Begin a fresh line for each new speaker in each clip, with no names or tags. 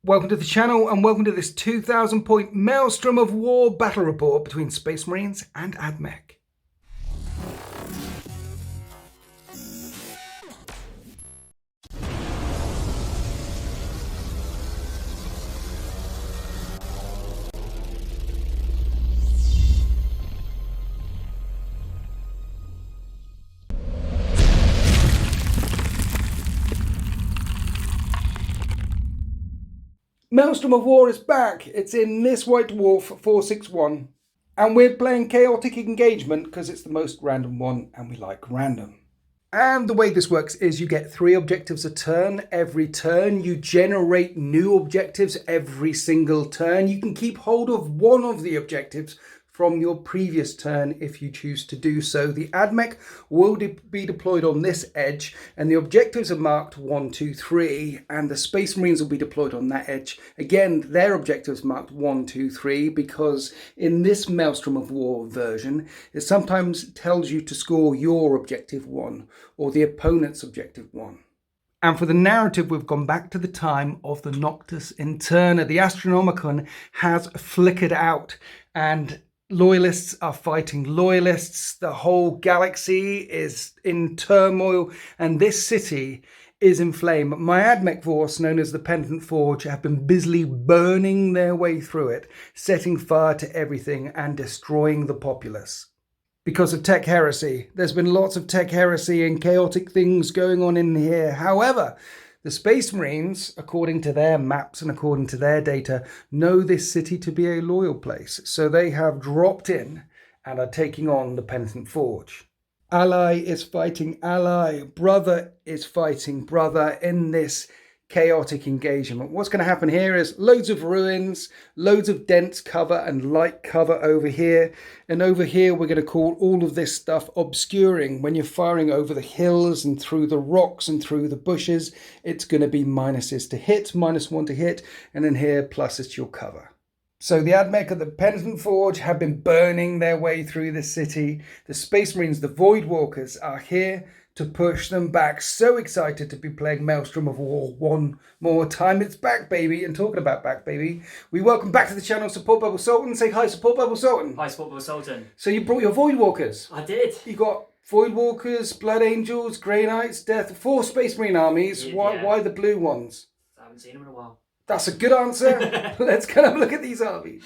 Welcome to the channel and welcome to this 2000 point Maelstrom of War battle report between Space Marines and Admech. Maelstrom of War is back. It's in this White Dwarf 461 and we're playing Chaotic Engagement because it's the most random one and we like random. And the way this works is you get 3 objectives a turn. Every turn you generate new objectives every single turn. You can keep hold of one of the objectives from your previous turn if you choose to do so. The Admech will be deployed on this edge and the objectives are marked 1, 2, 3 and the Space Marines will be deployed on that edge. Again, their objectives marked 1, 2, 3 because in this Maelstrom of War version it sometimes tells you to score your objective 1 or the opponent's objective 1. And for the narrative, we've gone back to the time of the Noctis Interna. The Astronomicon has flickered out and loyalists are fighting loyalists. The whole galaxy is in turmoil and this city is in flame. My Admech force, known as the Penitent Forge, have been busily burning their way through it, setting fire to everything and destroying the populace. Because of tech heresy. There's been lots of tech heresy and chaotic things going on in here. However, the Space Marines, according to their maps and according to their data, know this city to be a loyal place. So they have dropped in and are taking on the Penitent Forge. Ally is fighting ally. Brother is fighting brother in this chaotic engagement. What's going to happen here is loads of ruins, loads of dense cover and light cover over here. And over here we're going to call all of this stuff obscuring. When you're firing over the hills and through the rocks and through the bushes, it's going to be minuses to hit, -1 to hit, and then here plus it's your cover. So the Admech of the Penitent Forge have been burning their way through the city. The Space Marines, the Void Walkers, are here to push them back. So excited to be playing Maelstrom of War one more time. It's back, baby. And talking about back, baby, we welcome back to the channel Support Bubble Sultan. Say hi, Support Bubble Sultan.
Hi, Support Bubble Sultan.
So you brought your Void Walkers.
I did.
You got Void Walkers, Blood Angels, Grey Knights, Death, 4 Space Marine armies.
Yeah,
why the blue ones?
I haven't seen them in a while.
That's a good answer. Let's go and have a look at these armies.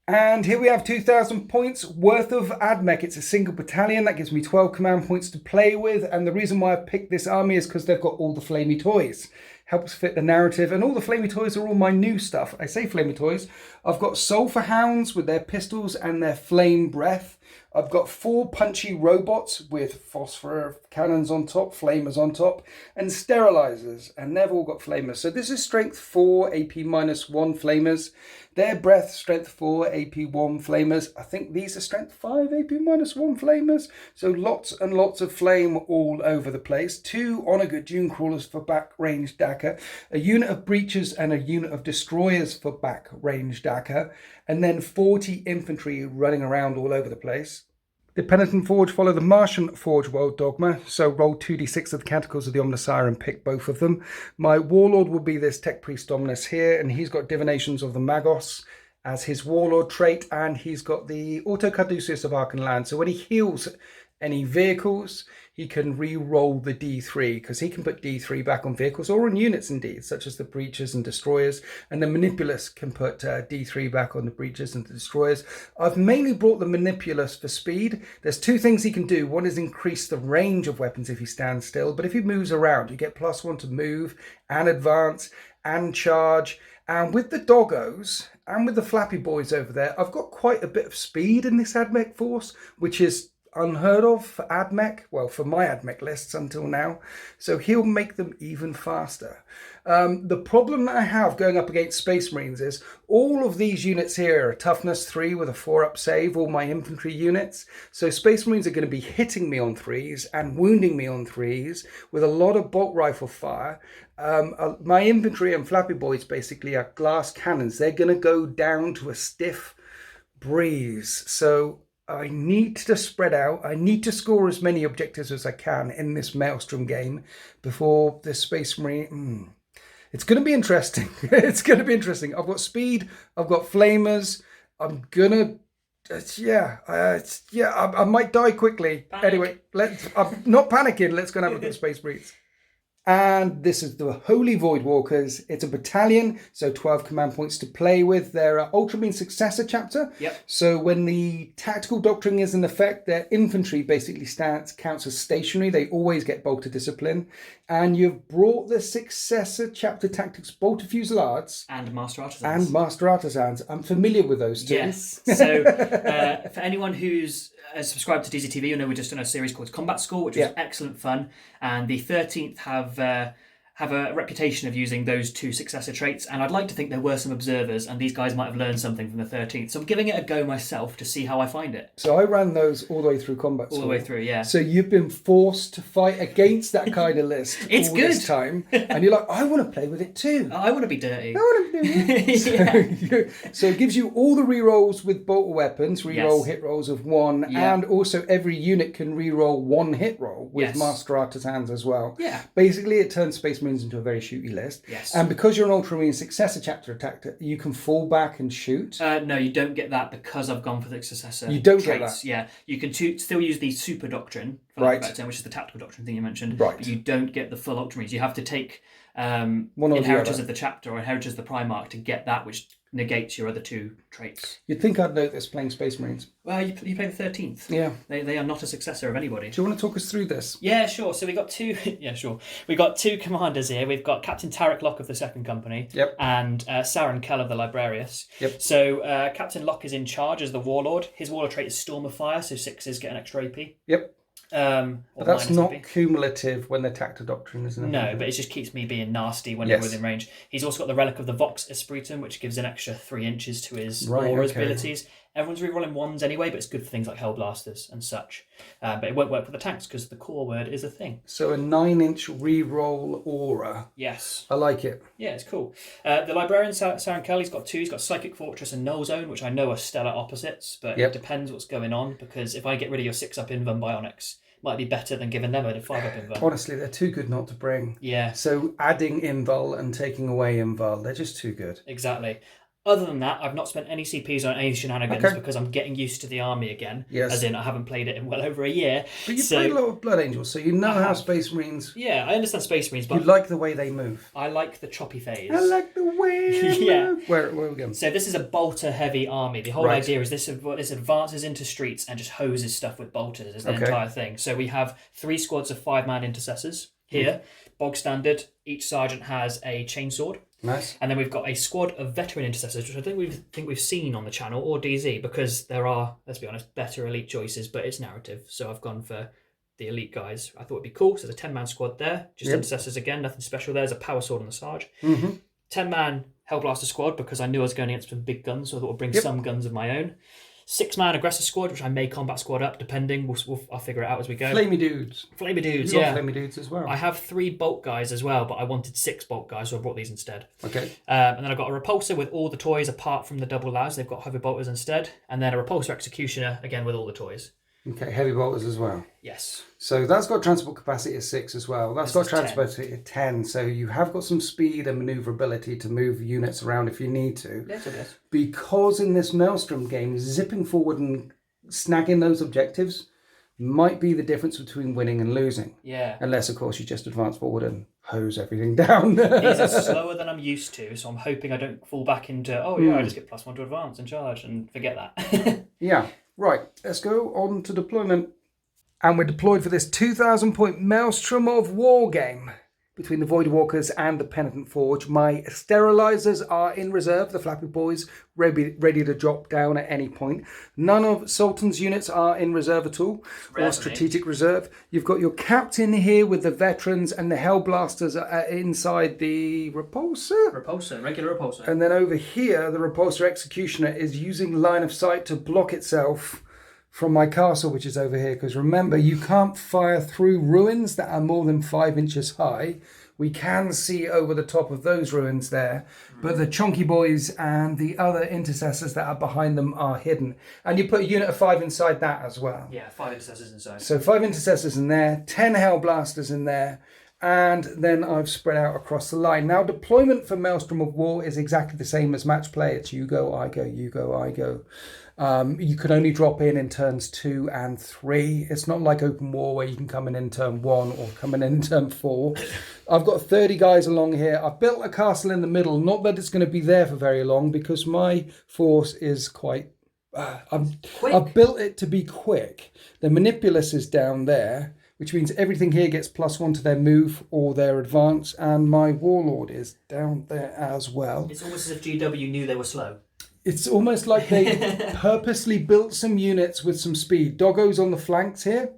And here we have 2,000 points worth of Admech. It's a single battalion. That gives me 12 command points to play with. And the reason why I picked this army is because they've got all the flamey toys. Helps fit the narrative. And all the flamey toys are all my new stuff. I say flamey toys. I've got Sulphur Hounds with their pistols and their flame breath. I've got 4 punchy robots with phosphor cannons on top, flamers on top, and sterilizers, and they've all got flamers. So this is strength 4, AP -1 flamers. Their breath, strength 4, AP 1 flamers. I think these are strength 5, AP -1 flamers. So lots and lots of flame all over the place. 2 Onager Dune Crawlers for back range Dakka, a unit of breachers and a unit of destroyers for back range Dakka, and then 40 infantry running around all over the place. The Penitent Forge follow the Martian Forge world dogma, so roll 2d6 of the Canticles of the Omnissiah and pick both of them. My Warlord will be this Tech Priest Dominus here, and he's got Divinations of the Magos as his Warlord trait, and he's got the Auto Caduceus of Arkan Land. So when he heals any vehicles, he can re-roll the D3 because he can put D3 back on vehicles or on units indeed, such as the breachers and destroyers. And the Manipulus can put D3 back on the breachers and the destroyers. I've mainly brought the Manipulus for speed. There's 2 things he can do. One is increase the range of weapons if he stands still, but if he moves around, you get +1 to move and advance and charge. And with the doggos and with the flappy boys over there, I've got quite a bit of speed in this Admech force, which is unheard of for Admech, well, for my Admech lists until now, so he'll make them even faster. The problem that I have going up against Space Marines is all of these units here are toughness 3 with a 4-up save, all my infantry units, so Space Marines are going to be hitting me on 3s and wounding me on 3s with a lot of bolt rifle fire. My infantry and flappy boys basically are glass cannons. They're going to go down to a stiff breeze, so I need to spread out. I need to score as many objectives as I can in this Maelstrom game before the Space Marine... It's going to be interesting. It's going to be interesting. I've got speed. I've got flamers. I'm gonna, I might die quickly.
Panic.
Anyway, I'm not panicking. Let's go and have a look at Space Marines. And this is the Holy Void Walkers. It's a battalion, so 12 command points to play with. They're Ultramarine Successor Chapter.
Yep.
So when the tactical doctrine is in effect, their infantry basically counts as stationary. They always get Bolter Discipline. And you've brought the Successor Chapter tactics Bolter Fusiliers
And Master Artisans.
I'm familiar with those two.
Yes. So for anyone who's subscribed to DZTV, you know we're just done a series called Combat School, which was excellent fun. And the 13th have a reputation of using those two successor traits, and I'd like to think there were some observers, and these guys might have learned something from the 13th. So I'm giving it a go myself to see how I find it.
So I ran those all the way through combat.
All the way through, yeah.
So you've been forced to fight against that kind of list
It's
all
good.
this time, and you're like, I want to play with it too.
I want to be dirty.
I want to do it. So it gives you all the rerolls with bolter weapons, reroll hit rolls of 1, and also every unit can reroll 1 hit roll with Master Artisans as well.
Yeah.
Basically, it turns Space Marines into a very shooty list.
Yes.
And because you're an Ultramarine Successor Chapter attacker, you can fall back and shoot.
No, you don't get that because I've gone for the successor.
You don't
traits.
get that.
Yeah, you can still use the super doctrine, for lack of a better term, which is the tactical doctrine thing you mentioned.
Right.
But you don't get the full Ultramarines. You have to take
One or
Inheritors
the
of the Chapter or Inheritors of the Primarch to get that, which negates your other two traits.
You'd think I'd know this playing Space Marines.
Well, you play the 13th.
Yeah.
They are not a successor of anybody.
Do you want to talk us through this?
Yeah, sure. So we got two. Yeah, sure. We got two commanders here. We've got Captain Tarek Locke of the Second Company.
Yep.
And Saren Kell of the Librarius.
Yep.
So Captain Locke is in charge as the Warlord. His Warlord trait is Storm of Fire, so 6s get an extra AP.
Yep. But that's not
AP.
cumulative when they're tactical doctrine, isn't it?
No, but it just keeps me being nasty when you're within range. He's also got the Relic of the Vox Espiritum, which gives an extra 3 inches to his aura's abilities. Everyone's rerolling 1s anyway, but it's good for things like Hellblasters and such. But it won't work for the tanks because the core word is a thing.
So a 9-inch reroll aura.
Yes.
I like it.
Yeah, it's cool. The Librarian, Saren Kell, he's got 2. He's got Psychic Fortress and Null Zone, which I know are stellar opposites, but it depends what's going on, because if I get rid of your 6-up Invuln Bionics, might be better than giving them a 5-up Invuln.
Honestly, they're too good not to bring.
Yeah.
So adding Invul and taking away Invul, they're just too good.
Exactly. Other than that, I've not spent any CPs on any shenanigans because I'm getting used to the army again.
Yes.
As in, I haven't played it in well over a year.
But you played a lot of Blood Angels, so you know how Space Marines...
Yeah, I understand Space Marines, but...
You like the way they move.
I like the choppy phase.
I like the way they move. Where are we going?
So this is a bolter-heavy army. The whole idea is this advances into streets and just hoses stuff with bolters is the entire thing. So we have 3 squads of 5-man intercessors here. Bog standard. Each sergeant has a chainsword.
Nice.
And then we've got a squad of veteran intercessors, which I think we've seen on the channel or DZ, because there are, let's be honest, better elite choices, but it's narrative. So I've gone for the elite guys. I thought it'd be cool. So there's a 10-man squad there, just intercessors again, nothing special. There's a power sword on the Sarge. 10-man Hellblaster squad, because I knew I was going against some big guns, so I thought I'd bring some guns of my own. 6-man aggressor squad, which I may combat squad up, depending. I'll figure it out as we go.
Flamey dudes.
Flamey dudes,
You got Flamey dudes as well.
I have 3 bolt guys as well, but I wanted 6 bolt guys, so I brought these instead.
Okay.
And then I've got a repulsor with all the toys apart from the double las. They've got heavy bolters instead. And then a repulsor executioner, again with all the toys.
Okay, heavy bolters as well.
Yes.
So that's got transport capacity of 6 as well. That's got transport
10.
capacity of 10. So you have got some speed and maneuverability to move units around if you need to.
Yes, it is.
Because in this Maelstrom game, zipping forward and snagging those objectives might be the difference between winning and losing.
Yeah.
Unless, of course, you just advance forward and hose everything down.
These are slower than I'm used to, so I'm hoping I don't fall back into, I just get +1 to advance and charge and forget that.
Yeah. Right, let's go on to deployment. And we're deployed for this 2,000-point Maelstrom of War game between the Void Walkers and the Penitent Forge. My sterilizers are in reserve, the Flappy Boys, ready to drop down at any point. None of Sultan's units are in reserve at all, or strategic reserve. You've got your captain here with the veterans, and the Hellblasters are inside the repulsor.
Regular repulsor.
And then over here, the repulsor executioner is using line of sight to block itself from my castle, which is over here, because remember, you can't fire through ruins that are more than 5 inches high. We can see over the top of those ruins there, but the chunky boys and the other intercessors that are behind them are hidden. And you put a unit of 5 inside that as well.
Yeah, 5 intercessors inside.
So 5 intercessors in there, 10 Hellblasters in there, And then I've spread out across the line. Now, deployment for Maelstrom of War is exactly the same as match play. It's you go, I go, you go, I go. You can only drop in turns 2 and 3. It's not like Open War where you can come in turn 1 or come in turn 4. I've got 30 guys along here. I've built a castle in the middle. Not that it's going to be there for very long because my force is quite... I've built it to be quick. The Manipulus is down there, which means everything here gets +1 to their move or their advance, and my Warlord is down there as well.
It's almost as if GW knew they were slow.
It's almost like they purposely built some units with some speed. Doggo's on the flanks here.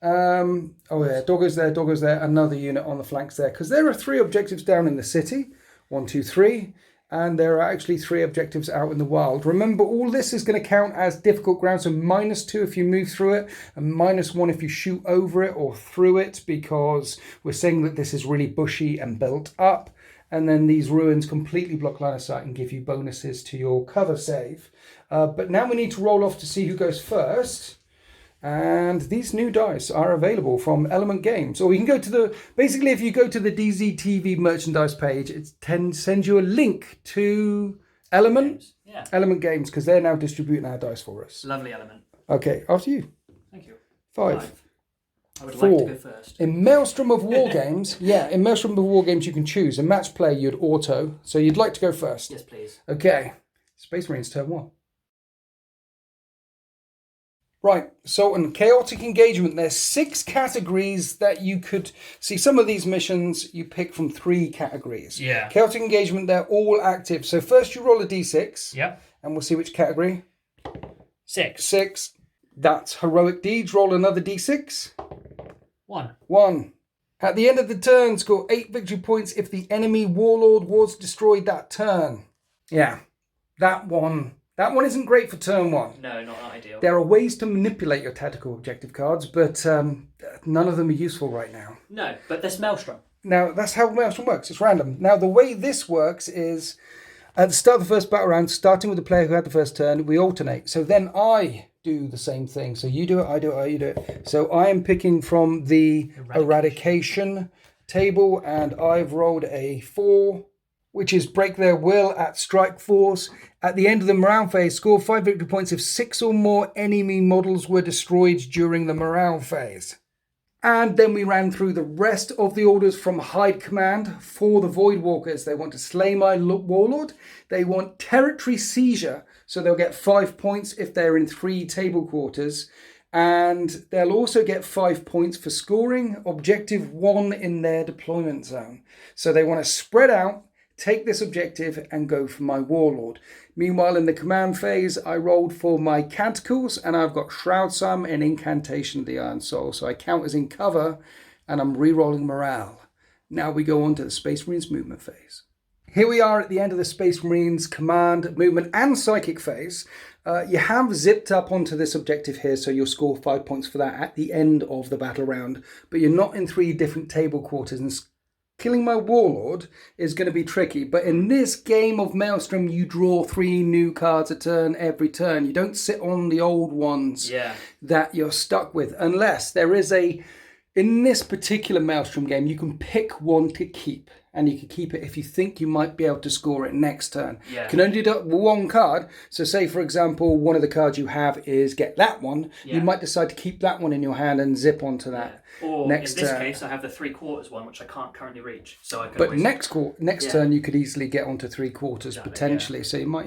Oh yeah, Doggo's there, another unit on the flanks there. Because there are 3 objectives down in the city. 1, 2, 3. And there are actually 3 objectives out in the wild. Remember, all this is going to count as difficult ground. So -2 if you move through it, and -1 if you shoot over it or through it, because we're saying that this is really bushy and built up. And then these ruins completely block line of sight and give you bonuses to your cover save. But now we need to roll off to see who goes first. And these new dice are available from Element Games. Or you can go to the... Basically, if you go to the DZTV merchandise page, it sends you a link to Element Games, because they're now distributing our dice for us.
Lovely Element.
Okay, after you.
Thank you.
5.
I would
4.
like to go first.
In Maelstrom of War games, in Maelstrom of War games, you can choose. In match play, you'd auto. So you'd like to go first.
Yes, please.
Okay. Space Marines, turn 1. Right, so in chaotic engagement, there's 6 categories that you could see. Some of these missions you pick from 3 categories.
Yeah.
Chaotic engagement, they're all active. So first you roll a d6.
Yep.
And we'll see which category.
6.
6. That's heroic deeds. Roll another d6.
1.
1. At the end of the turn, score 8 victory points if the enemy warlord was destroyed that turn. Yeah, that one isn't great for turn 1.
No, not ideal.
There are ways to manipulate your tactical objective cards, but none of them are useful right now.
No, but there's Maelstrom.
Now, that's how Maelstrom works. It's random. Now, the way this works is at the start of the first battle round, starting with the player who had the first turn, we alternate. So then I do the same thing. So you do it, I do it, you do it. So I am picking from the eradication table, and I've rolled a 4, which is break their will at strike force. At the end of the morale phase, score 5 victory points if 6 or more enemy models were destroyed during the morale phase. And then we ran through the rest of the orders from Hide Command for the Void Walkers. They want to slay my warlord. They want territory seizure, so they'll get 5 points if they're in 3 table quarters. And they'll also get 5 points for scoring objective 1 in their deployment zone. So they want to spread out, take this objective, and go for my warlord. Meanwhile, in the command phase, I rolled for my canticles, and I've got Shroud Sum and Incantation of the Iron Soul. So I count as in cover, and I'm re-rolling morale. Now we go on to the Space Marines movement phase. Here we are at the end of the Space Marines command, movement, and psychic phase. You have zipped up onto this objective here, so you'll score 5 points for that at the end of the battle round. But you're not in 3 different table quarters, and killing my warlord is going to be tricky. But in this game of Maelstrom, you draw 3 new cards a turn every turn. You don't sit on the old ones that you're stuck with, unless there is a... In this particular Maelstrom game, you can pick one to keep, and you can keep it if you think you might be able to score it next turn. You can only do 1 card. So say, for example, one of the cards you have is get that one. You might decide to keep that one in your hand and zip onto that.
Or
next
in this
turn.
Case, I have the 3/4 one, which I can't currently reach. So I can
But next turn, you could easily get onto 3/4 potentially.
Yeah.
So you might,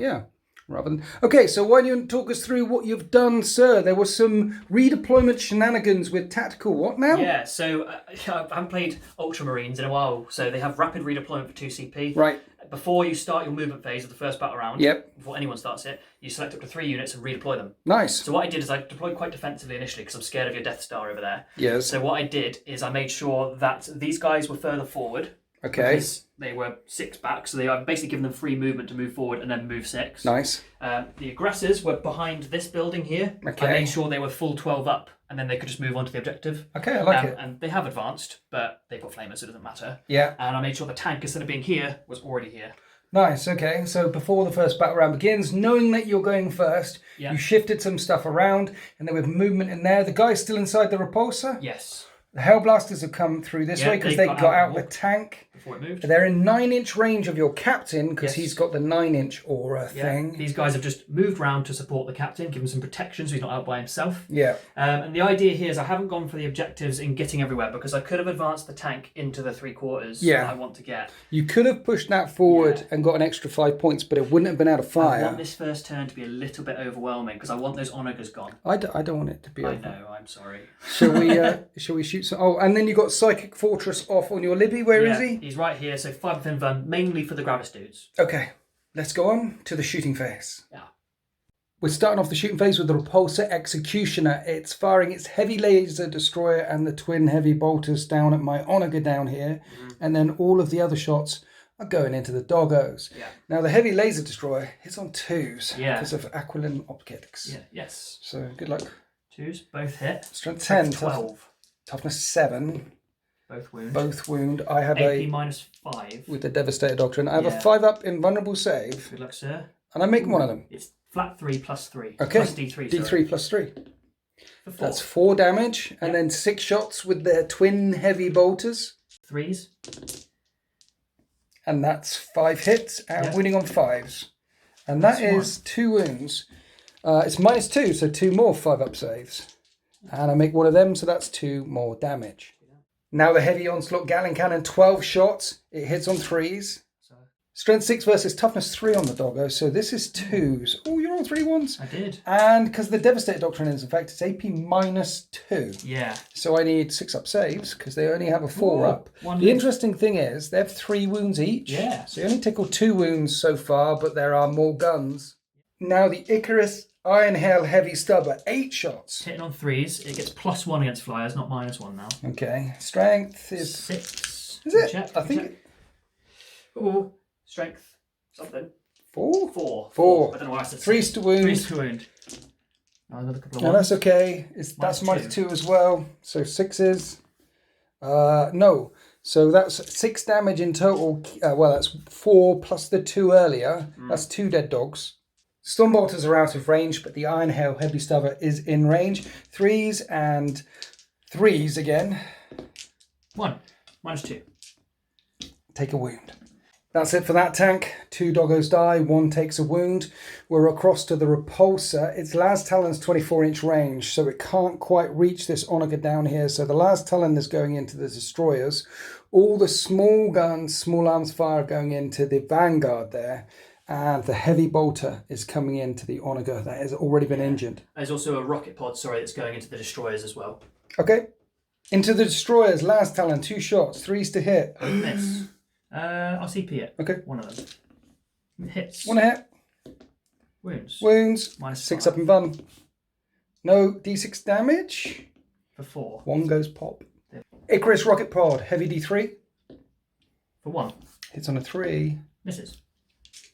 rather than... Okay, so why don't you talk us through what you've done, sir? There was some redeployment shenanigans with tactical. What now?
Yeah, so I haven't played Ultramarines in a while, so they have rapid redeployment for 2 CP.
Right.
Before you start your movement phase of the first battle round, before anyone starts it, you select up to 3 units and redeploy them.
Nice.
So what I did is I deployed quite defensively initially because I'm scared of your Death Star over there.
Yes.
So what I did is I made sure that these guys were further forward.
Okay.
Because they were 6 back, so I've basically given them free movement to move forward and then move 6.
Nice.
The aggressors were behind this building here.
Okay.
I made sure they were full 12 up, and then they could just move on to the objective.
Okay, I like it.
And they have advanced, but they've got flamers, so it doesn't matter.
Yeah.
And I made sure the tank, instead of being here, was already here.
Nice, okay. So before the first battle round begins, knowing that you're going first, you shifted some stuff around, and there was movement in there. The guy's still inside the repulsor?
Yes.
The Hellblasters have come through this way because they got out of the tank.
Before it moved.
They're in 9-inch range of your captain because he's got the 9-inch aura thing.
These guys have just moved round to support the captain, give him some protection so he's not out by himself.
Yeah.
And the idea here is I haven't gone for the objectives in getting everywhere because I could have advanced the tank into the 3/4 that I want to get.
You could have pushed that forward and got an extra 5 points, but it wouldn't have been out of fire.
I want this first turn to be a little bit overwhelming because I want those onagers gone.
I don't want it to be.
I know, I'm sorry.
Shall we shoot some? Oh, and then you got Psychic Fortress off on your Libby. Where is he?
He's right here. So 5 within van, mainly for the Gravis dudes.
Okay, let's go on to the shooting phase.
Yeah.
We're starting off the shooting phase with the Repulsor Executioner. It's firing its heavy laser destroyer and the twin heavy bolters down at my onager down here, and then all of the other shots are going into the doggos.
Yeah.
Now the heavy laser destroyer hits on 2s because of Aquiline optics.
Yeah. Yes.
So good luck.
2s, both hit.
Strength 10,
12.
Toughness 7.
Both wound.
Both wound. I have
AP -5.
with the Devastator Doctrine. I have a 5-up invulnerable save.
Good luck, sir.
And I make one of them.
It's flat 3 plus 3.
Okay.
Plus D3.
D3 plus 3.
For 4.
That's 4 damage. And then 6 shots with their twin heavy bolters.
3s.
And that's 5 hits and winning on 5s. And that is 2 wounds. It's -2, so 2 more 5-up saves. And I make one of them, so that's 2 more damage. Now the heavy onslaught Gatling cannon, 12 shots. It hits on 3s. Strength 6 versus toughness 3 on the doggo, so this is 2s. Oh, you're on 3 ones.
I did.
And because the Devastator Doctrine is in fact, it's AP -2.
Yeah.
So I need 6-up saves because they only have a 4-up. The interesting thing is they have 3 wounds each.
Yeah.
So you only tickle 2 wounds so far, but there are more guns. Now the Icarus Iron Hail Heavy Stubber, 8 shots.
Hitting on 3s. It gets +1 against flyers, not -1 now.
Okay. Strength is
6.
Is it?
Check,
I think.
Oh, strength. Something.
4?
4.
4.
I don't know why I said
3's to wound.
3's to wound. Another couple of
No,
ones.
that's okay. That's -2 as well. So 6s. No. So that's 6 damage in total. Well, that's 4 plus the 2 earlier. That's 2 dead dogs. Stormbolters are out of range, but the Iron Hail Heavy Stubber is in range. 3s and 3s again.
1. -2.
Take a wound. That's it for that tank. 2 doggos die, 1 takes a wound. We're across to the Repulsor. Its Las Talon's 24-inch range, so it can't quite reach this onager down here. So the Las Talon is going into the destroyers. All the small guns, small arms fire going into the Vanguard there. And the heavy bolter is coming into the onager that has already been injured.
There's also a rocket pod, that's going into the destroyers as well.
Okay. Into the destroyers, Last Talon, 2 shots, 3s to hit.
Miss. I'll CP it.
Okay.
One of them. Hits.
1 hit.
Wounds.
Wounds.
-5.
6-up and fun. No D6 damage.
For 4.
1 goes pop. Icarus Rocket Pod, heavy D3.
For 1.
Hits on a 3.
Misses.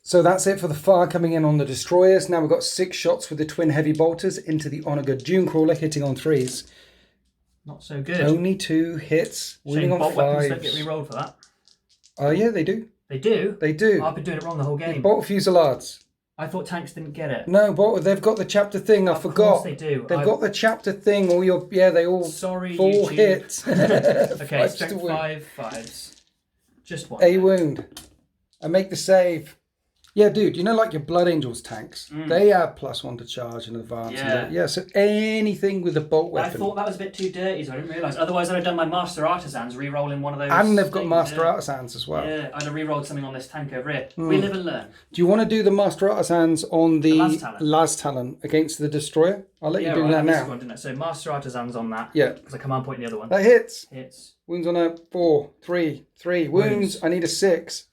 So that's it for the fire coming in on the destroyers. Now we've got 6 shots with the twin heavy bolters into the onager Dunecrawler, hitting on 3s.
Not so good.
Only 2 hits, winning on
bolt
5s.
weapons don't get re-rolled for that.
Oh yeah, they do.
They do?
They do.
I've been doing it wrong the whole game.
Bolt fusillades.
I thought tanks didn't get it.
No, they've got the chapter thing. I forgot.
Of course they do.
They've got the chapter thing. All your they all
Sorry,
4
YouTube.
hits.
Okay,
5
strength
to wound.
5, 5s. Just 1.
A wound. I make the save. Yeah, dude, you know, like your Blood Angels tanks, they have +1 to charge in advance.
Yeah.
So anything with a bolt weapon.
I thought that was a bit too dirty, so I didn't realise. Otherwise, I'd have done my Master Artisans, re-rolling one of those.
And they've got
things,
Master Artisans as well.
Yeah, I'd have re-rolled something on this tank over here. We live and learn.
Do you want to do the Master Artisans on the
Las
Las Talon against the Destroyer? I'll let you do that now.
One, didn't I? So Master Artisans on that.
Yeah.
Because I command point the other one.
That hits.
Hits.
Wounds on a 4, 3, 3. Wounds. I need a 6.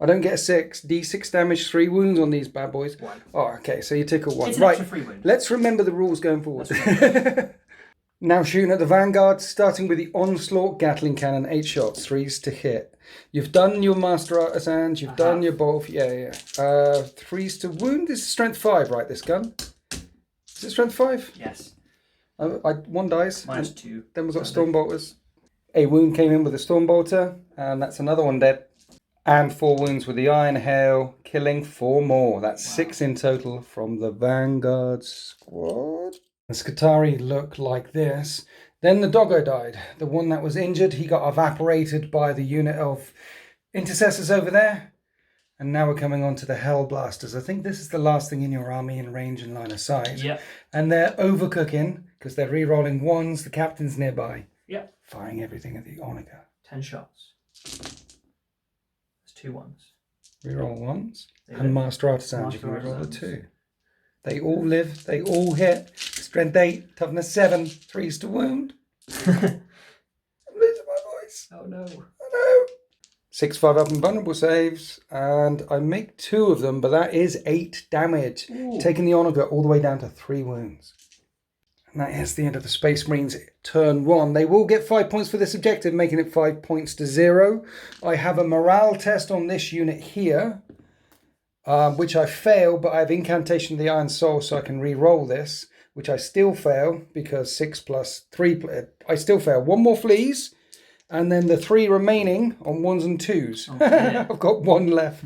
I don't get a 6. D6 damage, 3 wounds on these bad boys.
1.
Oh, okay, so you tickle 1.
It's an
Right,
extra 3 wound.
let's remember the rules going forward. Now shooting at the Vanguard, starting with the Onslaught Gatling Cannon, 8 shots, 3s to hit. You've done your Master Artisans, you've done your bolt. Yeah. 3s to wound. This is strength 5, right, this gun? Is it strength 5?
Yes.
1 dies.
-2.
Then we've got Stormbolters. A wound came in with a Stormbolter, and that's another one dead. And 4 wounds with the Iron Hail, killing 4 more. That's 6 in total from the Vanguard squad. The Skitarii look like this. Then the doggo died. The one that was injured, he got evaporated by the unit of intercessors over there. And now we're coming on to the Hellblasters. I think this is the last thing in your army in range and line of sight.
Yep.
And they're overcooking because they're re-rolling ones. The captain's nearby.
Yep.
Firing everything at the Onika.
10 shots. There's 2 ones.
Reroll ones. And Master Artisans, you can reroll the 2. They all live. They all hit. Strength 8, toughness 7, 3s to wound. I'm losing my voice.
Oh no.
Oh no. 6/5 up and vulnerable saves, and I make 2 of them, but that is 8 damage, taking the Onika all the way down to 3 wounds. And that is the end of the Space Marines turn 1. They will get 5 points for this objective, making it 5 points to 0. I have a morale test on this unit here, which I fail, but I have Incantation of the Iron Soul, so I can re-roll this, which I still fail, because 6 plus 3, I still fail. 1 more fleas. And then the 3 remaining on 1s and 2s. Oh, yeah. I've got 1 left.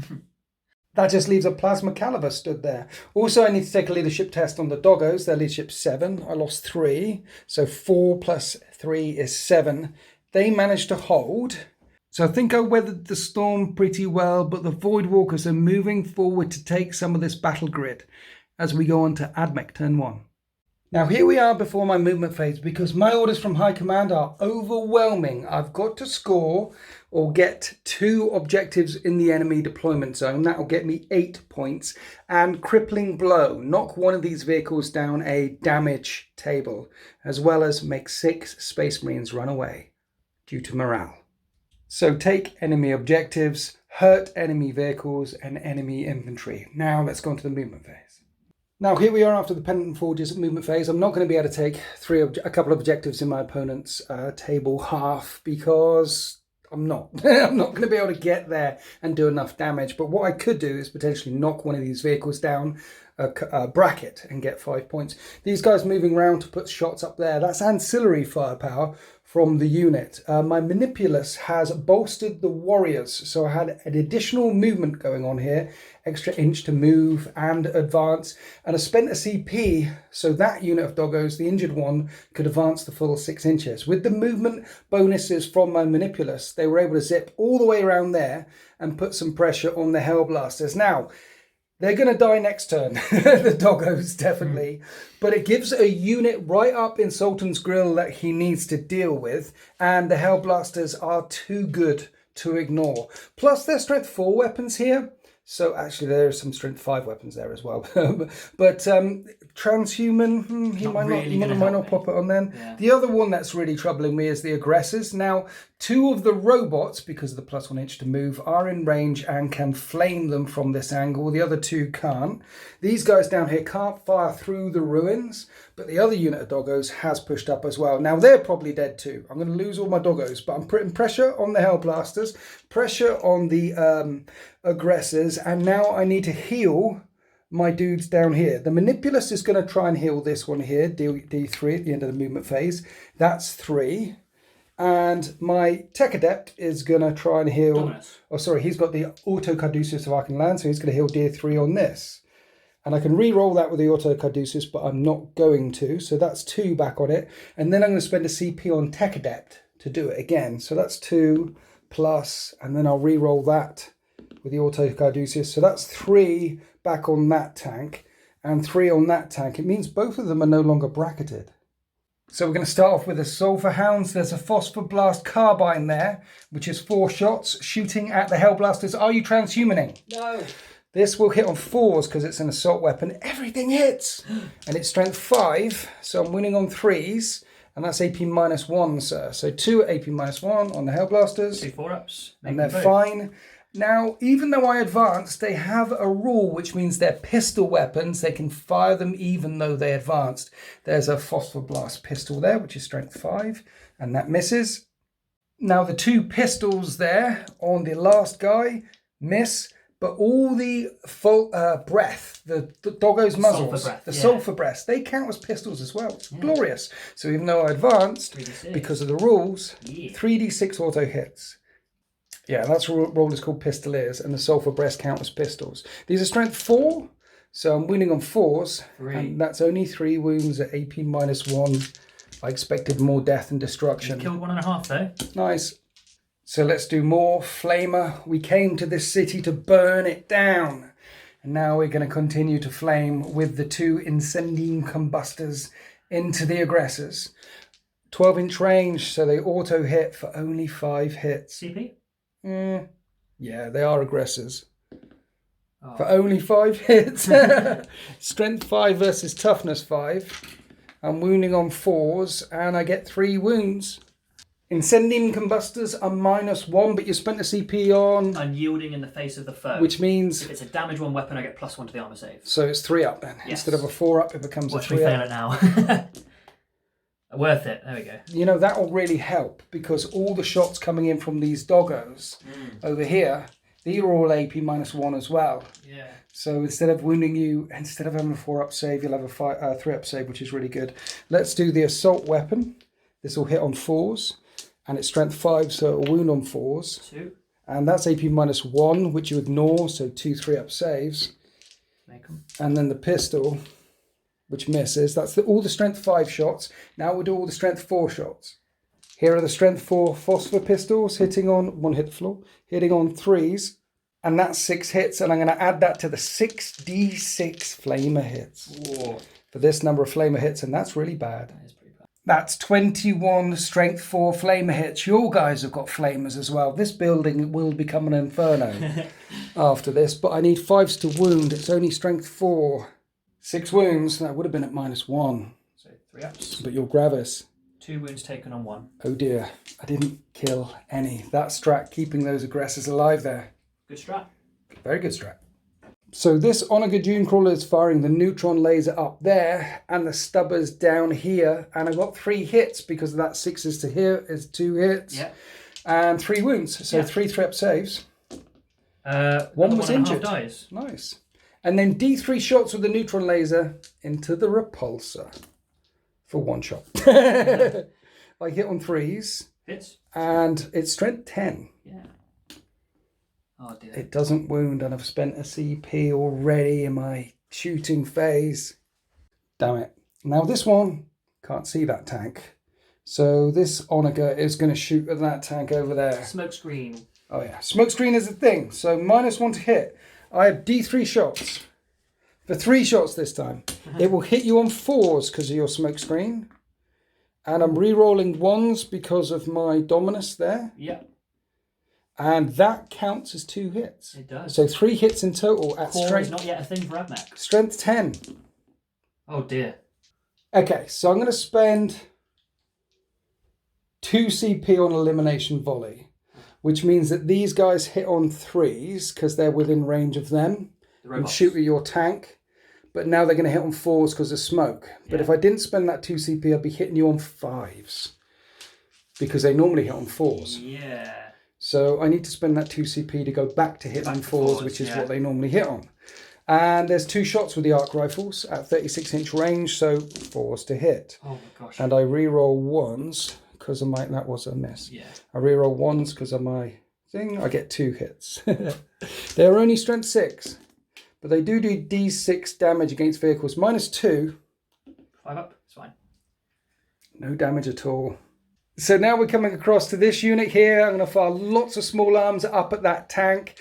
That just leaves a Plasma Caliber stood there. Also, I need to take a leadership test on the doggos. Their leadership 7. I lost 3. So 4 plus 3 is 7. They managed to hold. So I think I weathered the storm pretty well, but the Voidwalkers are moving forward to take some of this battle grid as we go on to Admech turn 1. Now here we are before my movement phase, because my orders from High Command are overwhelming. I've got to score or get 2 objectives in the enemy deployment zone. That will get me 8 points. And Crippling Blow, knock one of these vehicles down a damage table, as well as make 6 Space Marines run away due to morale. So take enemy objectives, hurt enemy vehicles and enemy infantry. Now let's go on to the movement phase. Now here we are after the Penitent Forges movement phase. I'm not going to be able to take a couple of objectives in my opponent's table half, because I'm not. I'm not going to be able to get there and do enough damage. But what I could do is potentially knock one of these vehicles down a bracket and get 5 points. These guys moving around to put shots up there, that's ancillary firepower from the unit. My Manipulus has bolstered the warriors, so I had an additional movement going on here, extra inch to move and advance, and I spent a CP so that unit of doggos, the injured one, could advance the full 6 inches. With the movement bonuses from my Manipulus, they were able to zip all the way around there and put some pressure on the Hellblasters. Now, they're going to die next turn, the doggos definitely, but it gives a unit right up in Sultan's grill that he needs to deal with, and the Hellblasters are too good to ignore. Plus their strength 4 weapons here, so actually there are some strength 5 weapons there as well. But transhuman, he might not pop it on then. Yeah. The other one that's really troubling me is the aggressors. Now, 2 of the robots, because of the +1 inch to move, are in range and can flame them from this angle. The other 2 can't. These guys down here can't fire through the ruins, but the other unit of doggos has pushed up as well. Now, they're probably dead too. I'm going to lose all my doggos, but I'm putting pressure on the Hellblasters, pressure on the aggressors, and now I need to heal my dudes down here. The Manipulus is going to try and heal this one here, D3 at the end of the movement phase. That's 3. And my Tech Adept is going to try and heal... Dominus. Oh, sorry, he's got the Auto Caduceus of Arcane Land, so he's going to heal D3 on this. And I can re-roll that with the Auto Caduceus, but I'm not going to. So that's 2 back on it. And then I'm going to spend a CP on Tech Adept to do it again. So that's 2 plus, and then I'll re-roll that with the Auto Caduceus. So that's 3 back on that tank and 3 on that tank. It means both of them are no longer bracketed. So we're going to start off with the Sulphur Hounds. There's a Phosphor Blast Carbine there, which is 4 shots, shooting at the Hellblasters. Are you transhumaning? No. This will hit on 4s because it's an assault weapon. Everything hits! And it's strength 5, so I'm winning on 3s. And that's AP -1, sir. So 2 at AP -1 on the Hellblasters.
2 4-ups.
And they're fine. Now, even though I advanced, they have a rule, which means they're pistol weapons. They can fire them even though they advanced. There's a Phosphor Blast pistol there, which is strength 5, and that misses. Now, the 2 pistols there on the last guy miss, but all the full breath, the doggo's muzzles, sulphur breath, they count as pistols as well. It's glorious. So even though I advanced, 3D6. Because of the rules, 3d6 auto hits. Yeah, that's what roll is called Pistoliers, and the sulphur breast count as pistols. These are strength 4, so I'm winning on 4s, and that's only 3 wounds at AP -1. I expected more death and destruction.
Killed 1.5 though.
Nice. So let's do more Flamer. We came to this city to burn it down. And now we're going to continue to flame with the 2 Incendium Combustors into the aggressors. 12-inch range, so they auto hit for only 5 hits.
CP?
Yeah, they are aggressors.
Oh.
For only 5 hits. Strength 5 versus toughness 5. I'm wounding on 4s, and I get 3 wounds. Incendium Combustors are -1, but you spent a CP on...
Unyielding in the face of the foe.
Which means...
If it's a damage 1 weapon, I get +1 to the armor save.
So it's 3 up then.
Yes.
Instead of a 4 up, it becomes
Watch
a 3
me fail
up.
it now. Worth it. There we go.
You know, that will really help, because all the shots coming in from these doggos over here, these are all AP -1 as well.
Yeah.
So instead of wounding you, instead of having a 4 up save, you'll have a 3 up save, which is really good. Let's do the assault weapon. This will hit on 4s, and it's strength 5, so it'll wound on 4s.
2.
And that's AP -1, which you ignore, so 2 3 up saves.
Make them.
And then the pistol, which misses. That's all the strength 5 shots. Now we'll do all the strength 4 shots. Here are the strength 4 phosphor pistols hitting on 1 hit the floor, hitting on 3s, and that's 6 hits. And I'm going to add that to the 6d6 flamer hits.
Whoa.
For this number of flamer hits, and that's really bad.
That is pretty bad.
That's 21 strength 4 flamer hits. You guys have got flamers as well. This building will become an inferno after this, but I need 5s to wound. It's only strength 4. 6 wounds, that would have been at -1.
So 3 ups.
But you're Gravis.
2 wounds taken on 1.
Oh dear, I didn't kill any. That strat keeping those aggressors alive there.
Good strat.
Very good strat. So this Onager Dunecrawler is firing the neutron laser up there and the stubbers down here. And I've got 3 hits because of that 6s to here is 2 hits.
Yeah.
And 3 wounds. So 3 3 up saves. One was injured.
Dies.
Nice. And then D3 shots with the neutron laser into the repulsor for 1 shot. I hit on 3s.
Hits.
And it's strength 10.
Yeah. Oh dear.
It doesn't wound, and I've spent a CP already in my shooting phase. Damn it. Now this one can't see that tank. So this Onager is going to shoot at that tank over there.
Smoke screen.
Oh yeah. Smoke screen is a thing. So -1 to hit. I have D3 shots. For 3 shots this time. It will hit you on 4s because of your smoke screen. And I'm re-rolling 1s because of my Dominus there.
Yep.
And that counts as 2 hits.
It does.
So 3 hits in total at
Core
strength.
is not yet a thing for Admech.
Strength 10.
Oh dear.
Okay, so I'm going to spend 2 CP on elimination volley, which means that these guys hit on 3s because they're within range of them and shoot at your tank. But now they're going to hit on 4s because of smoke. But if I didn't spend that 2 CP, I'd be hitting you on 5s because they normally hit on 4s.
Yeah.
So I need to spend that 2 CP to go back to hit on 4s, which is what they normally hit on. And there's 2 shots with the arc rifles at 36-inch range, so 4s to hit.
Oh my gosh.
And I re-roll 1s because of my... That was a miss.
Yeah.
I re-roll 1s because of my thing. I get 2 hits. They're only strength 6. But they do D6 damage against vehicles. -2.
5 up. It's fine.
No damage at all. So now we're coming across to this unit here. I'm going to fire lots of small arms up at that tank.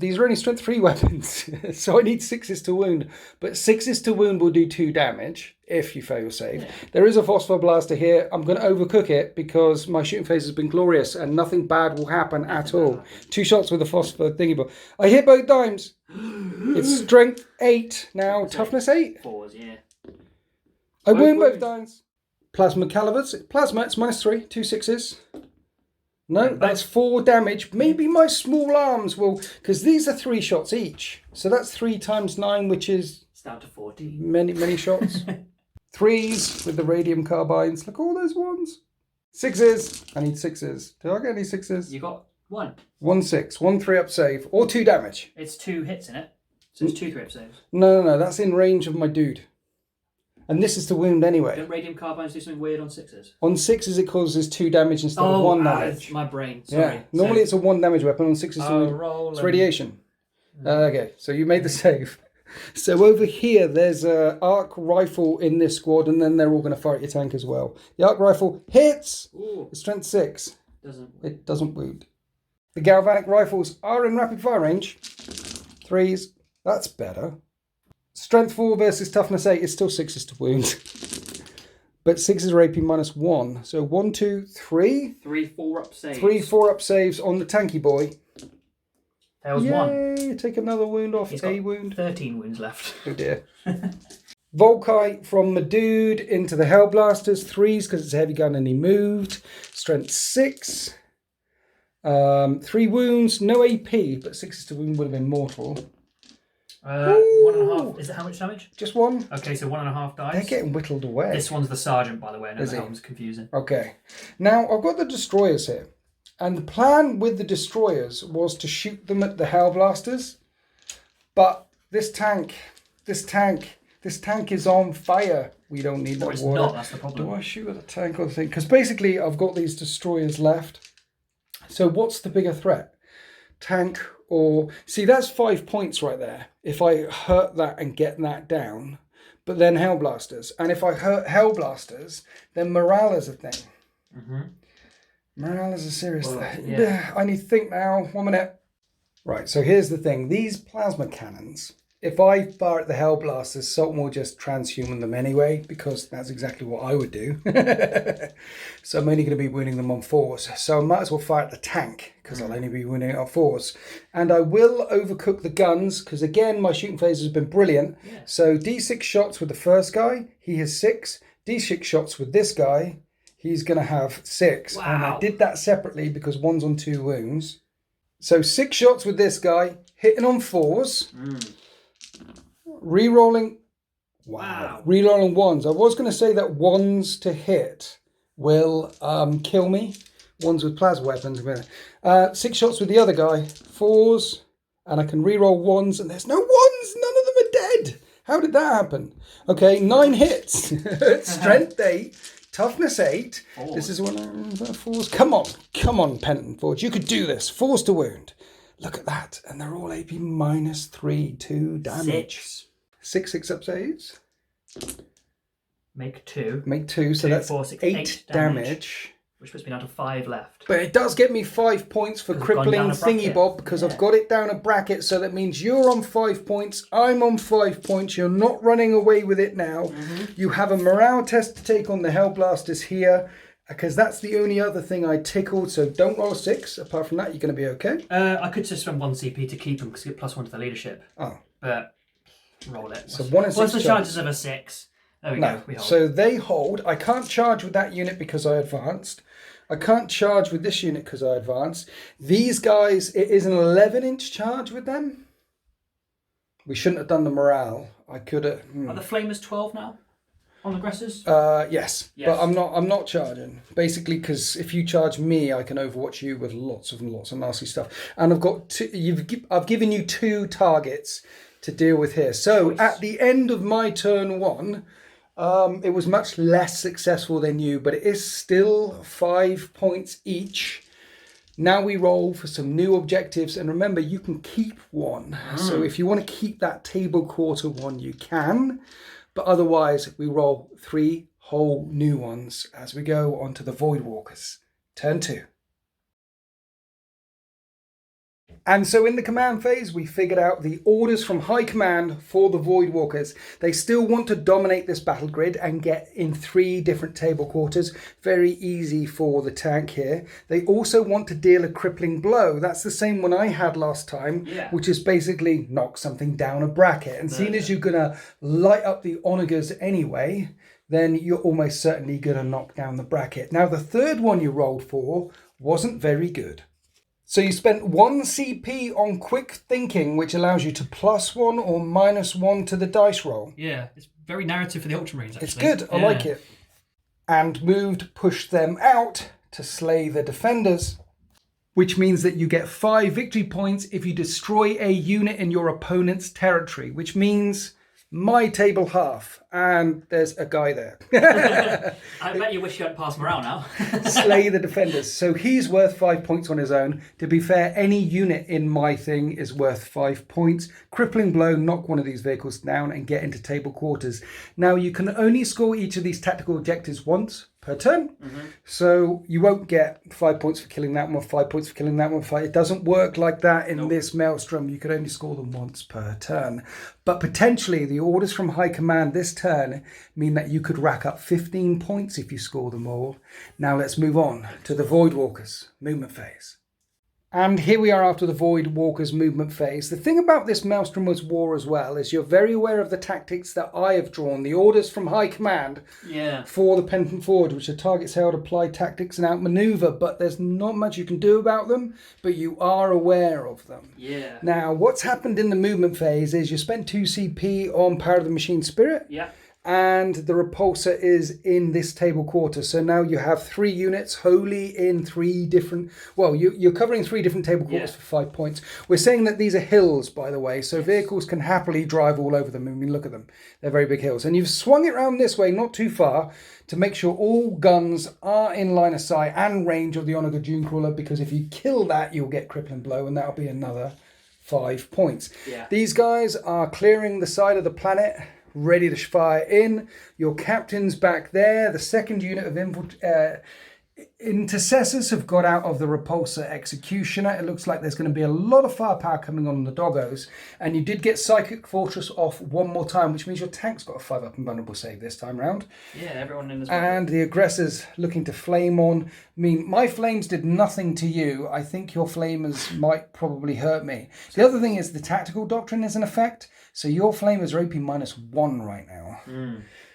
These are only strength 3 weapons. So I need 6s to wound. But 6s to wound will do 2 damage if you fail your save. Yeah. There is a phosphor blaster here. I'm going to overcook it because my shooting phase has been glorious and nothing bad will happen at all. 2 shots with the phosphor thingy. But I hit both times. It's strength 8 now. Toughness 8.
4s, yeah.
I wound both times. Plasma calibers. Plasma, it's -3. 2 6s. No, that's 4 damage. Maybe my small arms will... Because these are 3 shots each. So that's 3 times 9, which is...
It's down to 40.
Many shots. 3s with the radium carbines. Look, all those ones. 6s. I need 6s. Did I get any 6s?
You got 1.
1 6. 1 3 up save. Or 2 damage.
It's 2 hits in it. So it's 2 3 up saves.
No. That's in range of my dude. And this is to wound anyway.
Don't radium carbines do something weird on 6s?
On 6s it causes 2 damage instead of 1 damage.
My brain. Sorry.
Yeah. Normally it's a 1 damage weapon. On 6s
roll
it's radiation. Okay, so you made the save. So over here, there's a arc rifle in this squad, and then they're all going to fight your tank as well. The arc rifle hits.
Ooh.
It's strength 6.
It
doesn't wound. The galvanic rifles are in rapid fire range. 3s. That's better. Strength 4 versus toughness 8 is still 6s to wound. But 6s are AP -1. So 1, 2, 3.
3 4-up saves.
3 4-up saves on the tanky boy.
There was one.
Yay! Take another wound off.
He's
a
got
wound.
13 wounds left.
Oh dear. Volkite from the dude into the Hellblasters. 3s because it's a heavy gun and he moved. Strength 6. 3 wounds. No AP, but 6s to wound would have been mortal.
1.5. Is it how much damage?
Just 1.
Okay, so 1.5 dice.
They're getting whittled away.
This one's the sergeant, by the way. I know
Is
the
he?
helm's confusing.
Okay. Now, I've got the destroyers here. And the plan with the destroyers was to shoot them at the Hellblasters. But this tank is on fire. We don't need that
Or it's
water.
not, that's the problem.
Do I shoot at the tank or the thing? Because basically, I've got these destroyers left. So what's the bigger threat? Tank or... See, that's 5 points right there. If I hurt that and get that down. But then Hellblasters. And if I hurt Hellblasters, then morale is a thing.
Mm-hmm.
Morale is a serious thing.
Yeah.
I need to think now. 1 minute. Right, so here's the thing. These plasma cannons, if I fire at the Hellblasters, Sultan will just transhuman them anyway, because that's exactly what I would do. So I'm only going to be wounding them on 4s. So I might as well fire at the tank, because I'll only be wounding it on 4s. And I will overcook the guns, because again, my shooting phase has been brilliant.
Yeah.
So D6 shots with the first guy, he has 6. D6 shots with this guy, he's going to have 6.
Wow.
And I did that separately because one's on 2 wounds. So 6 shots with this guy, hitting on 4s. Rerolling. Wow. Rerolling 1s. I was going to say that 1s to hit will kill me. 1s with plasma weapons. 6 shots with the other guy. 4s. And I can reroll 1s. And there's no 1s. None of them are dead. How did that happen? Okay, 9 hits. Strength 8. Toughness 8.
4s.
This is one of 4s. Come on, Penton Forge. You could do this. 4s to wound. Look at that. And they're all AP -3, 2 damage. 6 up saves.
Make 2.
Make 2, so
2,
that's
4, 6,
8 damage.
Which puts me down to 5 left.
But it does get me 5 points for
Because we've gone
crippling
down a
thingy
bracket.
bob because
Yeah.
I've got it down a bracket. So that means you're on 5 points. I'm on 5 points. You're not running away with it now. You have a morale test to take on the Hellblasters here because that's the only other thing I tickled. So don't roll a 6. Apart from that, you're going to be okay.
I could just spend 1 CP to keep them because get +1 to the leadership.
Oh.
But roll it.
So 1 and 6
What's the
charges.
chances of a 6? There we
No.
go. We hold.
So they hold. I can't charge with that unit because I advanced. I can't charge with this unit because I advanced. These guys, it is an 11-inch charge with them. We shouldn't have done the morale. I could have.
Are the flamers 12 now on aggressors?
Yes,
Yes.
but I'm not charging. Basically, because if you charge me, I can overwatch you with lots of nasty stuff. And I've got I've given you 2 targets to deal with here. So at the end of my turn 1. It was much less successful than you, but it is still 5 points each. Now we roll for some new objectives, and remember, you can keep 1. So if you want to keep that table quarter 1, you can. But otherwise, we roll 3 whole new ones as we go on to the Void Walkers. Turn 2. And so in the command phase, we figured out the orders from High Command for the Void Walkers. They still want to dominate this battle grid and get in 3 different table quarters. Very easy for the tank here. They also want to deal a crippling blow. That's the same one I had last time, which is basically knock something down a bracket. And seeing as you're going to light up the onagers anyway, then you're almost certainly going to knock down the bracket. Now, the third one you rolled for wasn't very good. So you spent 1 CP on quick thinking, which allows you to +1 or -1 to the dice roll.
Yeah, it's very narrative for the Ultramarines, actually.
It's good, I like it. And moved, pushed them out to slay the defenders, which means that you get 5 victory points if you destroy a unit in your opponent's territory, which means my table half, and there's a guy there.
I bet you wish you hadn't passed morale now.
Slay the defenders. So he's worth 5 points on his own. To be fair, any unit in my thing is worth 5 points. Crippling blow, knock one of these vehicles down and get into table quarters. Now you can only score each of these tactical objectives once per turn. So you won't get 5 points for killing that one, 5 points for killing that one. It doesn't work like that in this Maelstrom. You can only score them once per turn. But potentially the orders from High Command this turn mean that you could rack up 15 points if you score them all. Now let's move on to the Void Walkers movement phase. And here we are after the Void Walkers movement phase. The thing about this Maelstrom of War as well is you're very aware of the tactics that I have drawn, the orders from High Command for the Penitent Forward, which are targets held, apply tactics and outmaneuver, but there's not much you can do about them, but you are aware of them.
Yeah.
Now, what's happened in the movement phase is you spent 2 CP on Power of the Machine Spirit.
Yeah.
And the repulsor is in this table quarter. So now you have 3 units wholly in 3 different... Well, you're covering 3 different table quarters for 5 points. We're saying that these are hills, by the way. So vehicles can happily drive all over them. I mean, look at them. They're very big hills. And you've swung it around this way, not too far, to make sure all guns are in line of sight and range of the Onager Dunecrawler. Because if you kill that, you'll get crippling blow. And that'll be another 5 points.
Yeah.
These guys are clearing the side of the planet, ready to fire in. Your captain's back there. The second unit of intercessors have got out of the repulsor executioner. It looks like there's going to be a lot of firepower coming on the doggos. And you did get Psychic Fortress off one more time, which means your tank's got a 5-up and vulnerable save this time round.
Yeah, everyone in this.
And the aggressors looking to flame on. I mean, my flames did nothing to you. I think your flamers might probably hurt me. The other thing is the tactical doctrine is in effect. So your flamers are AP -1 right now.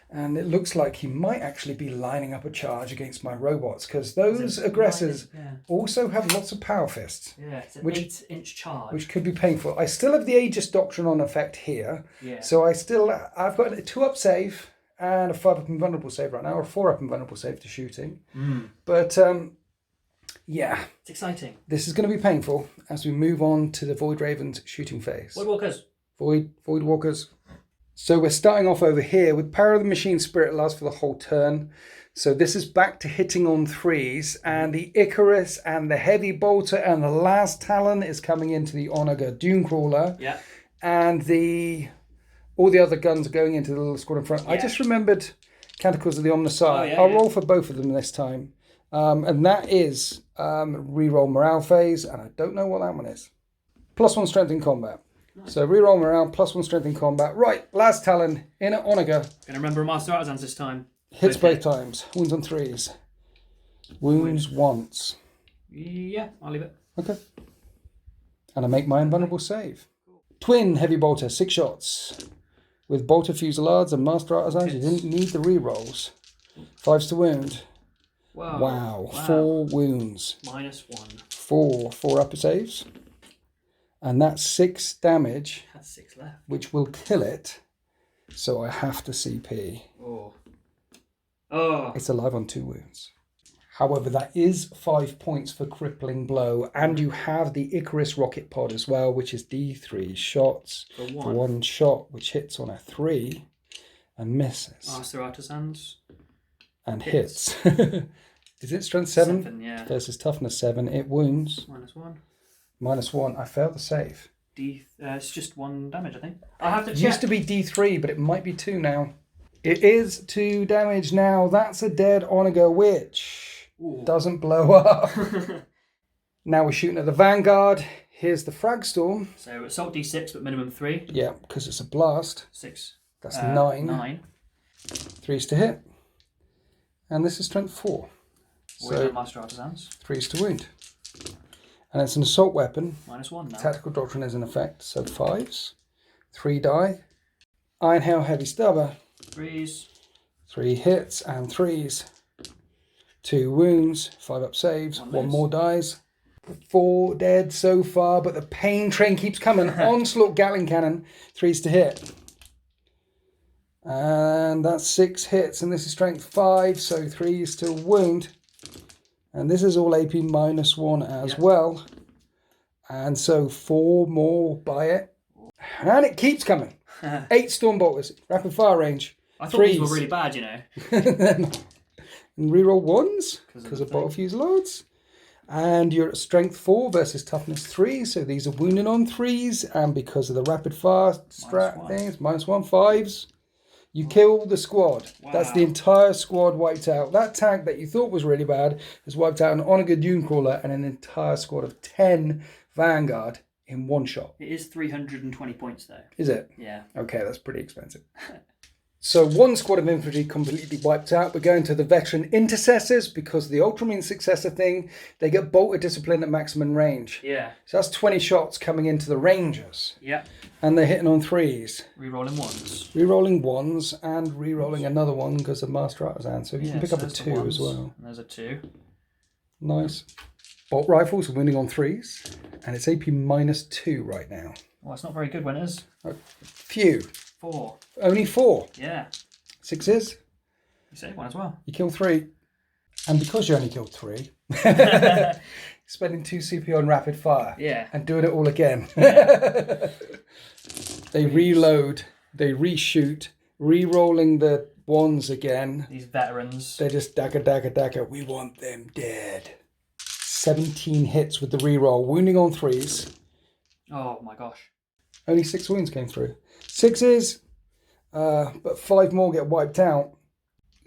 And it looks like he might actually be lining up a charge against my robots, because those aggressors also have lots of power fists.
Yeah, it's an 8-inch charge.
Which could be painful. I still have the Aegis Doctrine on effect here.
Yeah.
So I've got a 2-up save and a 5-up invulnerable save right now, or a 4-up invulnerable save to shooting. But yeah.
It's exciting.
This is going to be painful as we move on to the Void Ravens shooting phase.
Void Walkers.
Void Walkers. So we're starting off over here with Power of the Machine Spirit lasts for the whole turn. So this is back to hitting on 3s, and the Icarus and the Heavy Bolter and the Last Talon is coming into the Onager Dunecrawler.
Yeah.
And all the other guns are going into the little squad in front. Yeah. I just remembered Canticles of the Omnissiah. I'll roll for both of them this time. And that is reroll morale phase, and I don't know what that one is. +1 strength in combat. Nice. So reroll morale, +1 strength in combat. Right, Last Talon in at Onager.
Gonna remember Master Artisans this time.
Hits both times. Wounds on 3s. Wounds once.
Yeah, I'll leave it.
Okay. And I make my invulnerable save. Twin Heavy Bolter, 6 shots. With Bolter Fusillades and Master Artisans, you didn't need the rerolls. 5s to wound. Wow. 4 wounds.
-1.
4 upper saves. And that's 6 damage.
That's 6 left.
Which will kill it. So I have to CP.
Oh.
It's alive on 2 wounds. However, that is 5 points for crippling blow. And you have the Icarus rocket pod as well, which is D3 shots. For 1 shot, which hits on a 3 and misses.
Master Artisans.
And hits. Is it strength 7?
Yeah.
Versus toughness 7. It wounds.
-1.
-1. I failed the save.
It's just 1 damage, I think. I have to check.
It used to be D3, but it might be 2 now. It is 2 damage now. That's a dead Onager, which doesn't blow up. Now we're shooting at the Vanguard. Here's the Frag Storm.
So assault D6, but minimum 3.
Yeah, because it's a blast.
6.
That's 9.
9.
3s to hit. And this is strength 4.
So Master Artisans.
3s to wound. And it's an assault weapon.
-1 now.
Tactical Doctrine is in effect. So 5s. 3 die. Iron Hail Heavy Stubber.
3s.
3 hits and 3s. 2 wounds. 5 up saves. 1 more dies. 4 dead so far, but the pain train keeps coming. Onslaught Gatling Cannon. 3s to hit. And that's 6 hits, and this is strength 5, so 3s to wound. And this is all AP -1 as well. And so 4 more by it. And it keeps coming. 8 storm bolters, rapid fire range.
I thought these were really bad, you know.
And reroll 1s because
the
of bolt fusillades. And you're at strength 4 versus toughness 3, so these are wounding on 3s, and because of the rapid fire strat things, -1 5s. You kill the squad.
Wow.
That's the entire squad wiped out. That tank that you thought was really bad has wiped out an Onager Dunecrawler and an entire squad of 10 Vanguard in one shot.
It is 320 points though.
Is it?
Yeah.
Okay, that's pretty expensive. So one squad of infantry completely wiped out. We're going to the veteran intercessors because the Ultramarine successor thing, they get bolted discipline at maximum range.
Yeah.
So that's 20 shots coming into the Rangers.
Yeah.
And they're hitting on 3s.
Rerolling 1s.
Rerolling 1s and rerolling another one because of Master Artisan. So you can pick up a 2 as well.
And there's a 2.
Nice. Bolt rifles are winning on 3s. And it's AP -2 right now.
Well, it's not very good, winners.
Few.
4.
Only 4.
Yeah.
6s.
You saved 1 as well.
You kill 3. And because you only killed 3, spending 2 CP on rapid fire.
Yeah.
And doing it all again.
Yeah.
They reload, they reshoot, re-rolling the 1s again.
These veterans.
They just dagger. We want them dead. 17 hits with the re-roll. Wounding on 3s.
Oh my gosh.
Only 6 wounds came through. 6s, but 5 more get wiped out.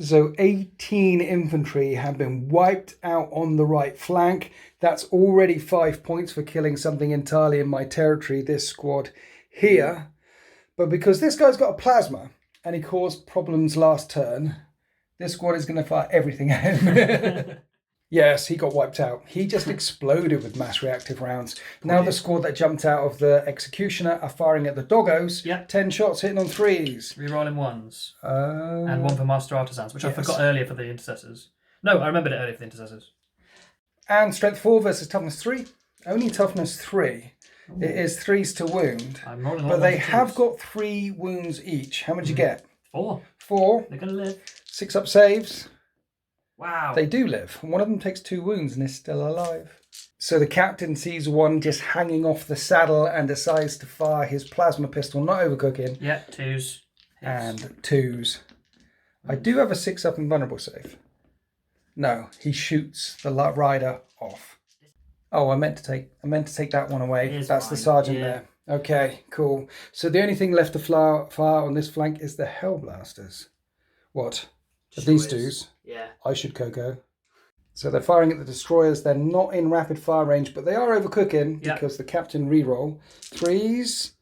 So 18 infantry have been wiped out on the right flank. That's already 5 points for killing something entirely in my territory, this squad here. But because this guy's got a plasma and he caused problems last turn, this squad is going to fire everything at him. Yes, he got wiped out. He just exploded with mass reactive rounds. Now the squad that jumped out of the Executioner are firing at the doggos.
Yep.
10 shots hitting on 3s.
Rerolling 1s. And 1 for Master Artisans, which I forgot earlier for the Intercessors. No, I remembered it earlier for the Intercessors.
And strength 4 versus toughness 3. Only toughness 3. Ooh. It is 3s to wound.
I'm rolling
but they have got 3 wounds each. How much you get?
4.
4.
They're going to live.
6 up saves.
Wow.
They do live. One of them takes 2 wounds and is still alive. So the captain sees one just hanging off the saddle and decides to fire his plasma pistol, not overcooking.
Yeah, 2s.
And 2s. I do have a 6 up invulnerable save. No, he shoots the rider off. Oh, I meant to take that one away. That's fine. The sergeant there. Okay, cool. So the only thing left to fire on this flank is the Hellblasters. What? These dudes?
Yeah.
I should Coco. So they're firing at the destroyers. They're not in rapid fire range, but they are overcooking because the captain reroll. 3s.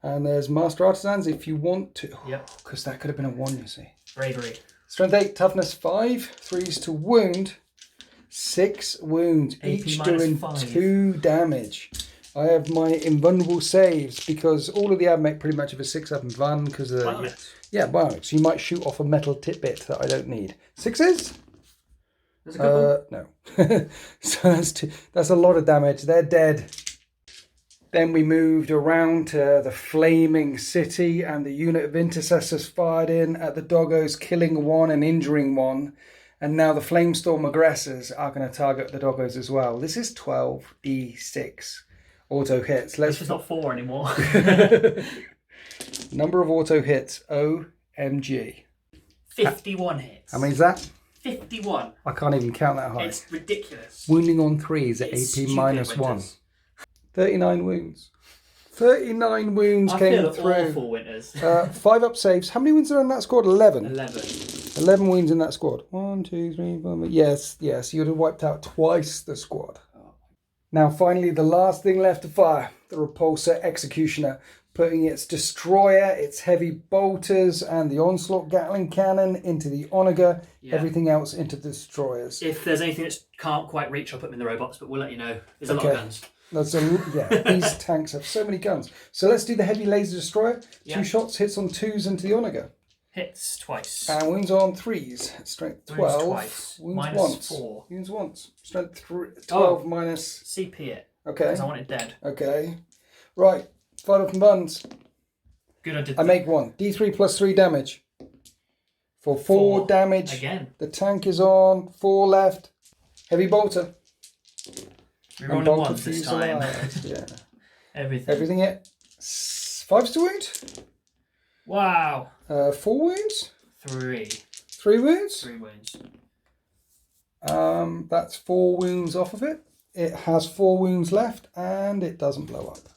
And there's Master Artisans if you want to.
Yep.
Because that could have been a 1, you see.
Bravery.
Strength 8, toughness 5. 3s to wound. 6 wounds. Each doing
5.
2 damage. I have my invulnerable saves because all of the Admech pretty much have a 6 up invuln because of the... Yeah, bionics. You might shoot off a metal tidbit that I don't need. 6s?
That's a good one.
No. So that's a lot of damage. They're dead. Then we moved around to the Flaming City and the unit of intercessors fired in at the doggos, killing 1 and injuring 1. And now the Flamestorm aggressors are going to target the doggos as well. This is 12d6 auto hits.
This is not 4 anymore.
Number of auto hits, OMG.
51 hits.
How many is that?
51.
I can't even count that high.
It's ridiculous.
Wounding on 3s at AP -1. 39 wounds. 39 wounds came through.
Awful, Winters.
5 up saves. How many wounds are in that squad? 11. 11 wounds in that squad. 1, 2, 3, 4. Yes. You'd have wiped out twice the squad. Now, finally, the last thing left to fire. The Repulsor Executioner. Putting its destroyer, its heavy bolters, and the onslaught Gatling cannon into the Onager. Everything else into the destroyers.
If there's anything that can't quite reach, I'll put them in the robots, but we'll let you know. There's a lot of guns.
These tanks have so many guns. So let's do the heavy laser destroyer. 2 shots, hits on 2s into the Onager.
Hits twice.
And wounds on 3s. Strength 12.
Twice.
Wounds
minus
once.
4.
Wounds once. Strength 12 minus...
CP it.
Okay.
Because I want it dead.
Okay. Right. 5 up and buns.
Good, I did
I make 1. D3 plus 3 damage. For 4 damage.
Again.
The tank is on. 4 left. Heavy bolter.
We're rolling 1 this time.
Yeah.
Everything.
Everything hit. 5s to wound.
Wow.
4 wounds?
3.
3 wounds?
3 wounds.
That's 4 wounds off of it. It has 4 wounds left and it doesn't blow up.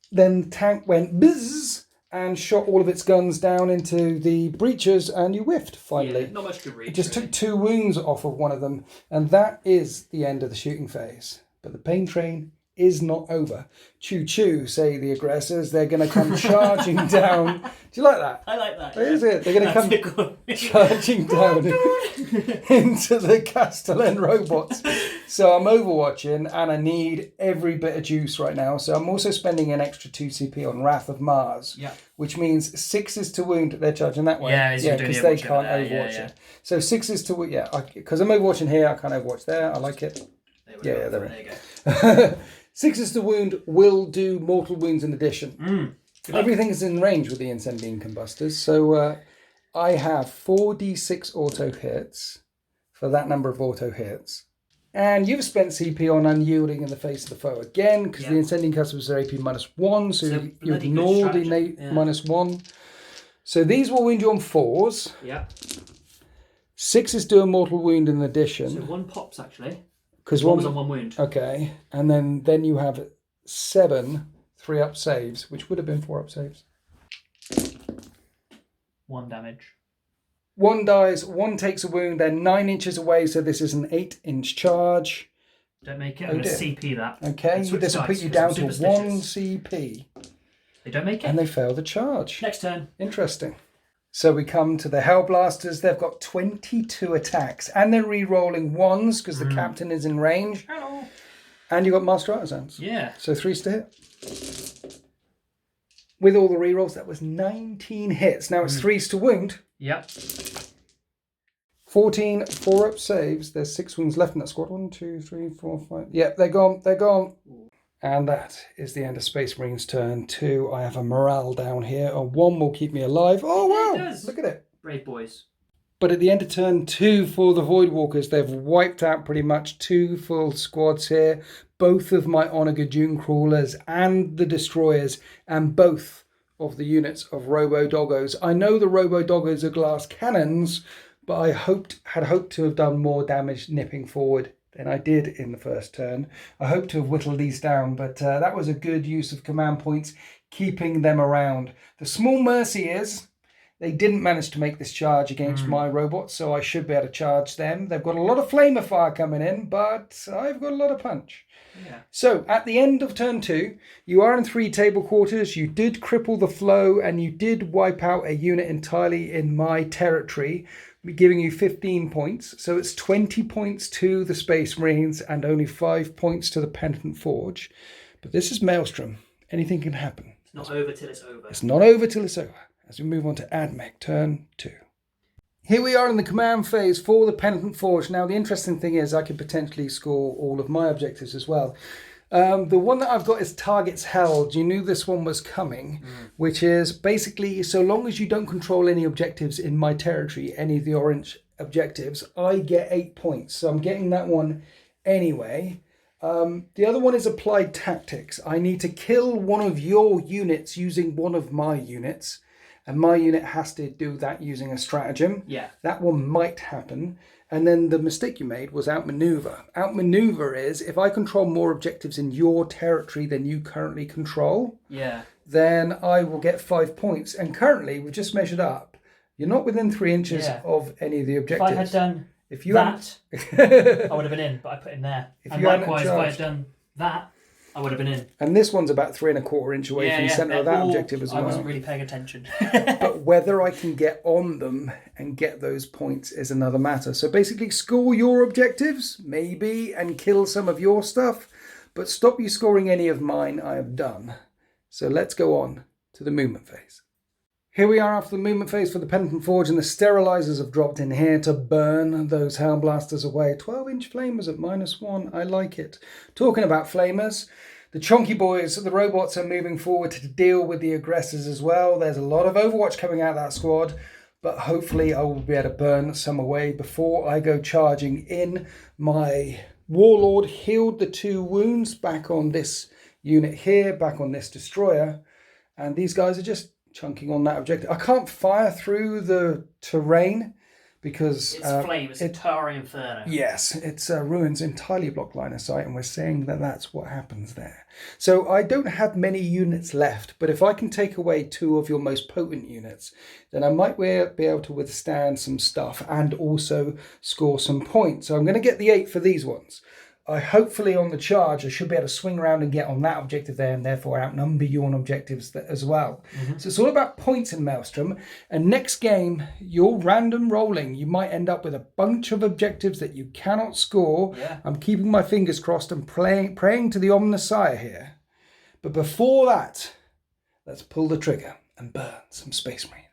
Then the tank went buzz and shot all of its guns down into the breaches and you whiffed finally.
Yeah, not much to reach.
It just
really.
took 2 wounds off of one of them and that is the end of the shooting phase. But the pain train is not over. Choo choo, say the aggressors. They're going to come charging down. Do you like that?
I like that.
That is it. They're going to come charging down into the Castellan robots. So I'm overwatching and I need every bit of juice right now. So I'm also spending an extra 2 CP on Wrath of Mars.
Yeah.
Which means 6s to wound. They're charging that way.
Yeah,
because they can't overwatch it. So 6s to wound. Yeah, because I'm overwatching here. I can't overwatch there. I like it. There you go. 6s to wound will do mortal wounds in addition. Everything is in range with the incendiary combustors. So I have 4d6 auto hits for that number of auto hits. And you've spent CP on unyielding in the face of the foe again, because the incendiary customers are AP -1, so you ignore the -1. So these will wound you on 4s.
Yeah.
6s do a mortal wound in addition.
So 1 pops actually.
Because
one was on 1 wound.
Okay, and then you have 7 3-up saves, which would have been 4-up saves.
1 damage.
1 dies, 1 takes a wound. They're 9 inches away, so this is an 8-inch charge.
Don't make it. I'm going to CP that.
Okay, this will put you down to 1 CP.
They don't make it.
And they fail the charge.
Next turn.
Interesting. So we come to the Hellblasters. They've got 22 attacks. And they're re-rolling 1s because the captain is in range.
Hello.
And you've got Master Artisans.
Yeah.
So 3s to hit. With all the re-rolls, that was 19 hits. Now it's 3s to wound.
Yep.
14 4-up saves. There's 6 wounds left in that squad. 1, 2, 3, 4, 5. Yep, they're gone. They're gone. And that is the end of Space Marine's turn 2. I have a morale down here. A 1 will keep me alive. Oh, wow. Look at it.
Brave boys.
But at the end of turn 2 for the Voidwalkers, they've wiped out pretty much 2 full squads here. Both of my Onaga Dune Crawlers and the Destroyers, and both of the units of Robo-Doggos. I know the Robo-Doggos are glass cannons, but I had hoped to have done more damage nipping forward than I did in the first turn. I hope to have whittled these down, but that was a good use of command points, keeping them around. The small mercy is they didn't manage to make this charge against my robots, so I should be able to charge them. They've got a lot of flamer fire coming in, but I've got a lot of punch.
Yeah.
So at the end of turn 2, you are in 3 table quarters. You did cripple the flow, and you did wipe out a unit entirely in my territory, giving you 15 points. So it's 20 points to the Space Marines and only 5 points to the Penitent Forge. But this is Maelstrom. Anything can happen.
It's not over till it's over.
It's not over till it's over. As we move on to Admech, turn 2. Here we are in the command phase for the Penitent Forge. Now, the interesting thing is I could potentially score all of my objectives as well. The one that I've got is targets held. You knew this one was coming, which is basically so long as you don't control any objectives in my territory, any of the orange objectives, I get 8 points. So I'm getting that one anyway. The other one is applied tactics. I need to kill one of your units using one of my units. And my unit has to do that using a stratagem.
Yeah.
That one might happen. And then the mistake you made was outmaneuver. Outmaneuver is if I control more objectives in your territory than you currently control, then I will get 5 points. And currently, we've just measured up. You're not within 3 inches of any of the objectives.
If I had done I would have been in, but I put in there. And likewise, if I had done that, I would have been in.
And this one's about 3 1/4 inch away from the centre of that objective as well.
I wasn't really paying attention.
But whether I can get on them and get those points is another matter. So basically score your objectives, maybe, and kill some of your stuff. But stop you scoring any of mine, I have done. So let's go on to the movement phase. Here we are after the movement phase for the Penitent Forge, and the sterilizers have dropped in here to burn those Hellblasters away. 12-inch flamers at -1. I like it. Talking about flamers, the chonky boys, the robots, are moving forward to deal with the aggressors as well. There's a lot of Overwatch coming out of that squad, but hopefully I will be able to burn some away before I go charging in. My Warlord healed the 2 wounds back on this unit here, back on this destroyer, and these guys are just chunking on that objective. I can't fire through the terrain because
It's flame. It's a towering inferno.
Yes, it's ruins entirely block line of sight, and we're saying that that's what happens there. So I don't have many units left, but if I can take away 2 of your most potent units, then I might be able to withstand some stuff and also score some points. So I'm going to get the 8 for these ones. Hopefully on the charge, I should be able to swing around and get on that objective there and therefore outnumber you on objectives as well. So it's all about points in Maelstrom. And next game, you're random rolling. You might end up with a bunch of objectives that you cannot score.
Yeah.
I'm keeping my fingers crossed and praying to the Omnissiah here. But before that, let's pull the trigger and burn some Space Marines.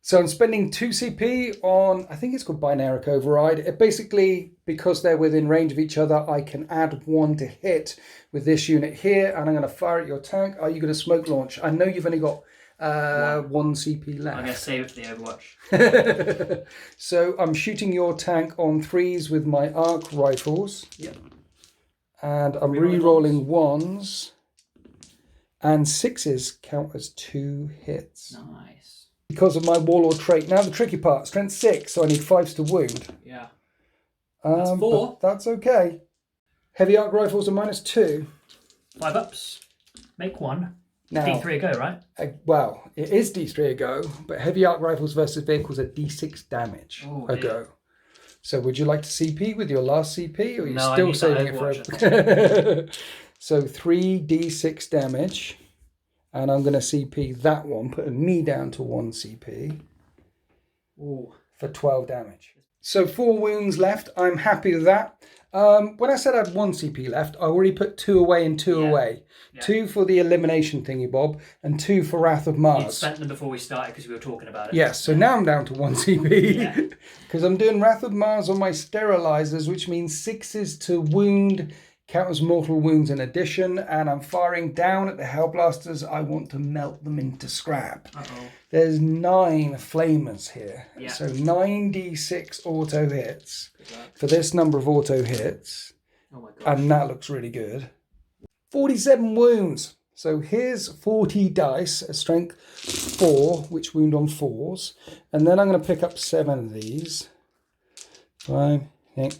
So I'm spending 2 CP on, I think it's called Binaric Override. It basically, because they're within range of each other, I can add 1 to hit with this unit here, and I'm going to fire at your tank. Are you going to smoke launch? I know you've only got 1 CP left.
I'm going to save it for the Overwatch.
So I'm shooting your tank on 3s with my arc rifles.
Yep.
And I'm re-rolling 1s. And 6s count as 2 hits.
Nice.
Because of my Warlord trait. Now the tricky part, strength 6, so I need 5s to wound.
Yeah. That's 4.
But that's okay. Heavy arc rifles are -2.
5 ups. Make 1.
Now,
D3 a go, right?
Well, it is D3 a go, but heavy arc rifles versus vehicles are D6 damage a go. So would you like to CP with your last CP, or are you still saving it for So 3 D6 damage. And I'm going to CP that one, putting me down to 1 CP.
Ooh.
For 12 damage. So 4 wounds left. I'm happy with that. When I said I had 1 CP left, I already put 2 away and 2 away. Yeah. 2 for the elimination thingy bob, and 2 for Wrath of Mars.
You spent them before we started because we were talking about it.
Yes, so now I'm down to 1 CP. Because I'm doing Wrath of Mars on my sterilizers, which means 6s to wound, count as mortal wounds in addition, and I'm firing down at the Hellblasters. I want to melt them into scrap. There's 9 flamers here. Yeah. So 9d6 auto hits for this number of auto hits.
Oh my gosh.
And that looks really good. 47 wounds. So here's 40 dice, a strength 4, which wound on 4s. And then I'm going to pick up 7 of these. 5, 6,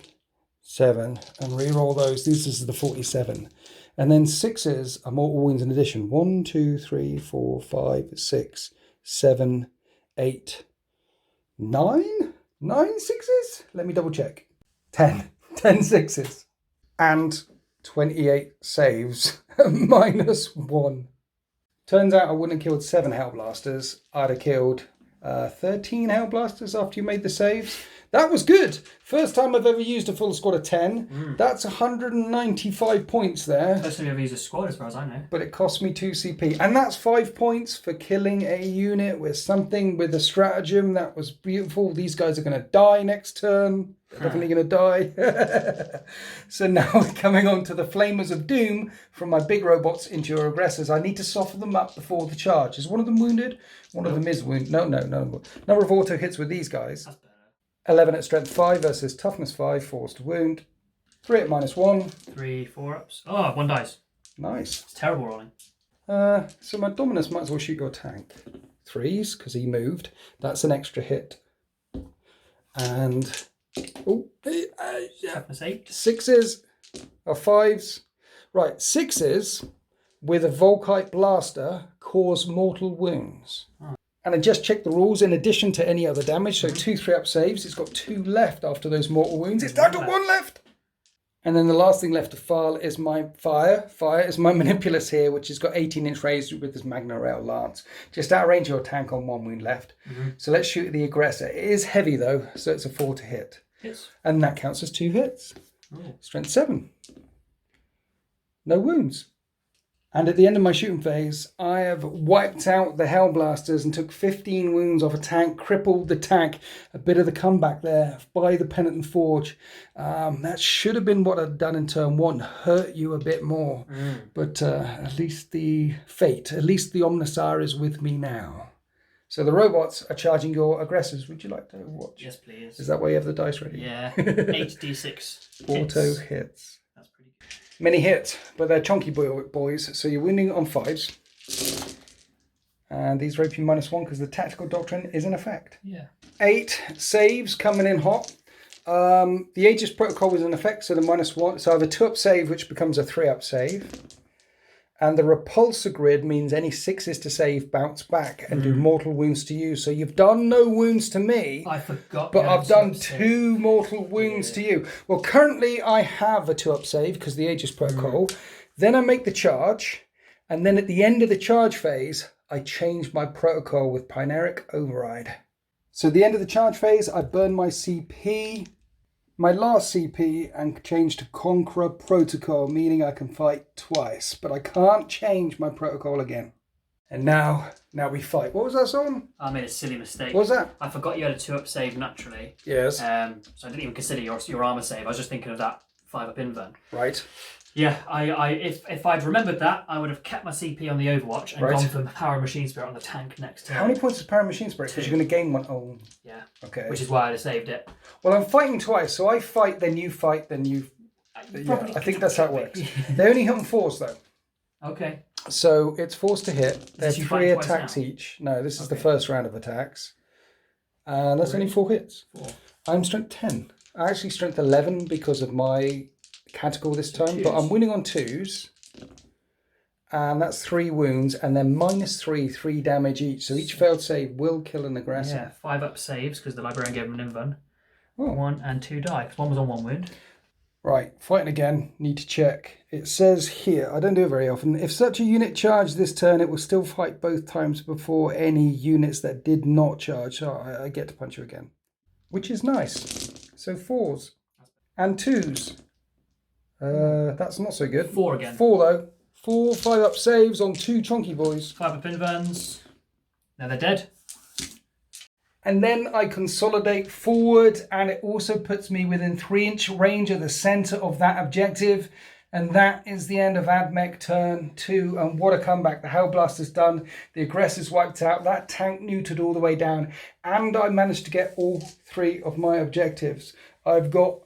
7, and re-roll those. This is the 47. And then 6s are mortal wounds in addition. 1, 2, 3, 4, 5, 6, 7, 8, 9? 9 6s? Let me double check. 10. 10 6s. And 28 saves. -1. Turns out I wouldn't have killed 7 Hellblasters. I'd have killed 13 Hellblasters after you made the saves. That was good. First time I've ever used a full squad of 10. That's 195 points there.
First time you ever used a squad as far as I know.
But it cost me 2 CP. And that's 5 points for killing a unit with something with a stratagem. That was beautiful. These guys are going to die next turn. They're definitely going to die. So now we're coming on to the Flamers of Doom from my big robots into your aggressors. I need to soften them up before the charge. Is one of them wounded? One of them is wounded. No. Number of auto hits with these guys. 11 at strength 5 versus toughness 5, 4s to wound. 3 at -1.
3 4 ups. Oh, 1 dice.
Nice.
It's terrible rolling.
So my Dominus might as well shoot your tank. 3s, because he moved. That's an extra hit. And...
Toughness 8.
6s or 5s. Right, 6s with a Volkite Blaster cause mortal wounds. And I just checked the rules in addition to any other damage. So 2 3-up saves. It's got 2 left after those mortal wounds. It's down to 1 left. And then the last thing left to file is my fire. Fire is my Manipulus here, which has got 18-inch range with this Magna Rail Lance. Just outrange your tank on 1 wound left. So let's shoot at the aggressor. It is heavy though, so it's a 4 to hit.
Yes.
And that counts as 2 hits. Strength 7. No wounds. And at the end of my shooting phase, I have wiped out the Hellblasters and took 15 wounds off a tank, crippled the tank. A bit of the comeback there by the Penitent Forge. That should have been what I'd done in turn 1, hurt you a bit more. But at least the fate, at least the Omnissiah is with me now. So the robots are charging your aggressors. Would you like to watch?
Yes, please.
Is that why you have the dice ready?
Yeah, 8d6
Auto hits.
That's pretty good.
Many hits, but they're chunky boys, so you're winning on 5s. And these rape you -1 because the tactical doctrine is in effect.
Yeah.
8 saves coming in hot. The Aegis Protocol was in effect, so the -1. So I have a 2-up save, which becomes a 3-up save. And the repulsor grid means any 6s to save bounce back and do mortal wounds to you. So you've done no wounds to me.
I forgot.
But I've done 2 mortal wounds to you. Well, currently I have a 2-up save because the Aegis Protocol. Then I make the charge. And then at the end of the charge phase, I change my protocol with Pineric Override. So at the end of the charge phase, I burn my CP, my last CP, and change to Conqueror Protocol, meaning I can fight twice. But I can't change my protocol again. And now we fight. What was that song?
I made a silly mistake.
What was that?
I forgot you had a 2-up save naturally.
Yes.
So I didn't even consider your armor save. I was just thinking of that 5-up invern.
Right.
Yeah, if I'd remembered that, I would have kept my CP on the Overwatch and gone for Power Machine Spirit on the tank next turn.
How many points is Power Machine Spirit? Because you're going to gain 1. Oh.
Yeah.
Okay.
Which is why I'd have saved it.
Well, I'm fighting twice, so I fight, then you fight, then you... Yeah, I think that's how it works. They only hit on 4s, though.
Okay.
So it's 4s to hit. There's 3 attacks
now?
each. No, this is the first round of attacks. And that's only 4 hits.
4.
I'm strength 10. I actually strength 11 because of my catechol this time, but I'm winning on 2s. And that's 3 wounds, and then -3, 3 damage each. So each failed save will kill an aggressor.
Yeah, 5-up saves because the librarian gave him an invern.
Oh.
1 and 2 die because 1 was on 1 wound.
Right, fighting again, need to check. It says here, I don't do it very often, if such a unit charged this turn, it will still fight both times before any units that did not charge. So I get to punch you again, which is nice. So 4s and 2s. That's not so good.
4 again.
4 though. 4 5-up saves on 2 chunky boys.
5-up inverns. Now they're dead.
And then I consolidate forward, and it also puts me within 3-inch range of the center of that objective. And that is the end of Admech turn 2. And what a comeback. The Hellblast is done. The aggressor's wiped out. That tank neutered all the way down. And I managed to get all 3 of my objectives. I've got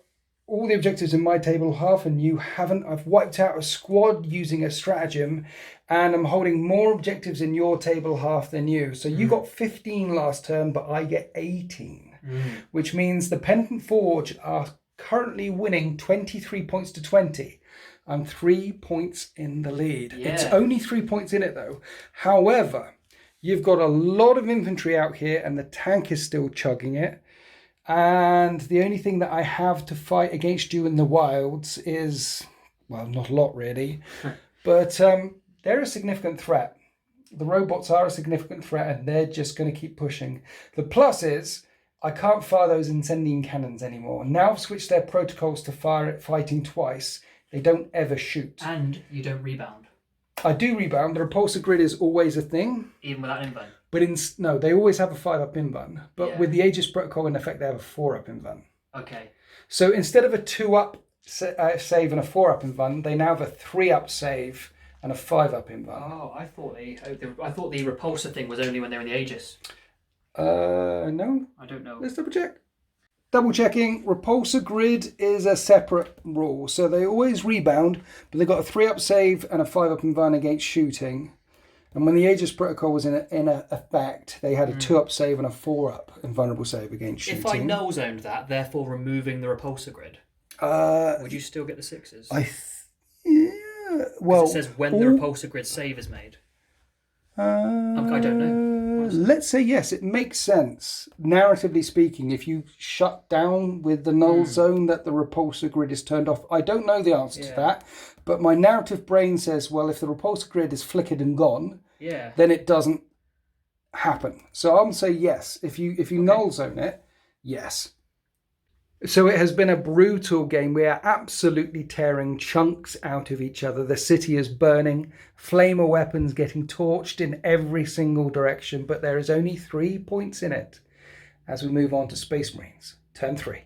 all the objectives in my table half, and you haven't. I've wiped out a squad using a stratagem, and I'm holding more objectives in your table half than you. So you got 15 last turn, but I get 18, which means the Pendant Forge are currently winning 23 points to 20. I'm 3 points in the lead.
Yeah.
It's only 3 points in it though. However, you've got a lot of infantry out here, and the tank is still chugging it. And the only thing that I have to fight against you in the wilds is, well, not a lot really, but they're a significant threat. The robots are a significant threat, and they're just going to keep pushing. The plus is I can't fire those incendiing cannons anymore. Now I've switched their protocols to fighting twice. They don't ever shoot.
And you don't rebound.
I do rebound. The repulsor grid is always a thing.
Even without an invern.
But no, they always have a 5-up invern. But with the Aegis Protocol in effect, they have a 4-up invern.
Okay.
So instead of a 2-up save and a 4-up invern, they now have a 3-up save and a 5-up invern.
Oh, I thought the repulsor thing was only when they're in the Aegis.
No.
I don't know.
Let's double check. Double checking, repulsor grid is a separate rule. So they always rebound, but they've got a 3-up save and a 5-up invern against shooting. And when the Aegis Protocol was in effect, they had a 2-up save and a 4-up invulnerable save against shooting.
If I null zoned that, therefore removing the repulsor grid, would you still get the 6s?
Yeah. Well,
it says when the repulsor grid save is made. I don't know.
Let's say yes. It makes sense, narratively speaking, if you shut down with the null zone that the repulsor grid is turned off. I don't know the answer to that, but my narrative brain says, well, if the repulsor grid is flickered and gone, then it doesn't happen. So I'm going to say yes. If you null zone it, yes. So it has been a brutal game. We are absolutely tearing chunks out of each other. The city is burning, flamer weapons getting torched in every single direction, but there is only 3 points in it as we move on to Space Marines, turn 3.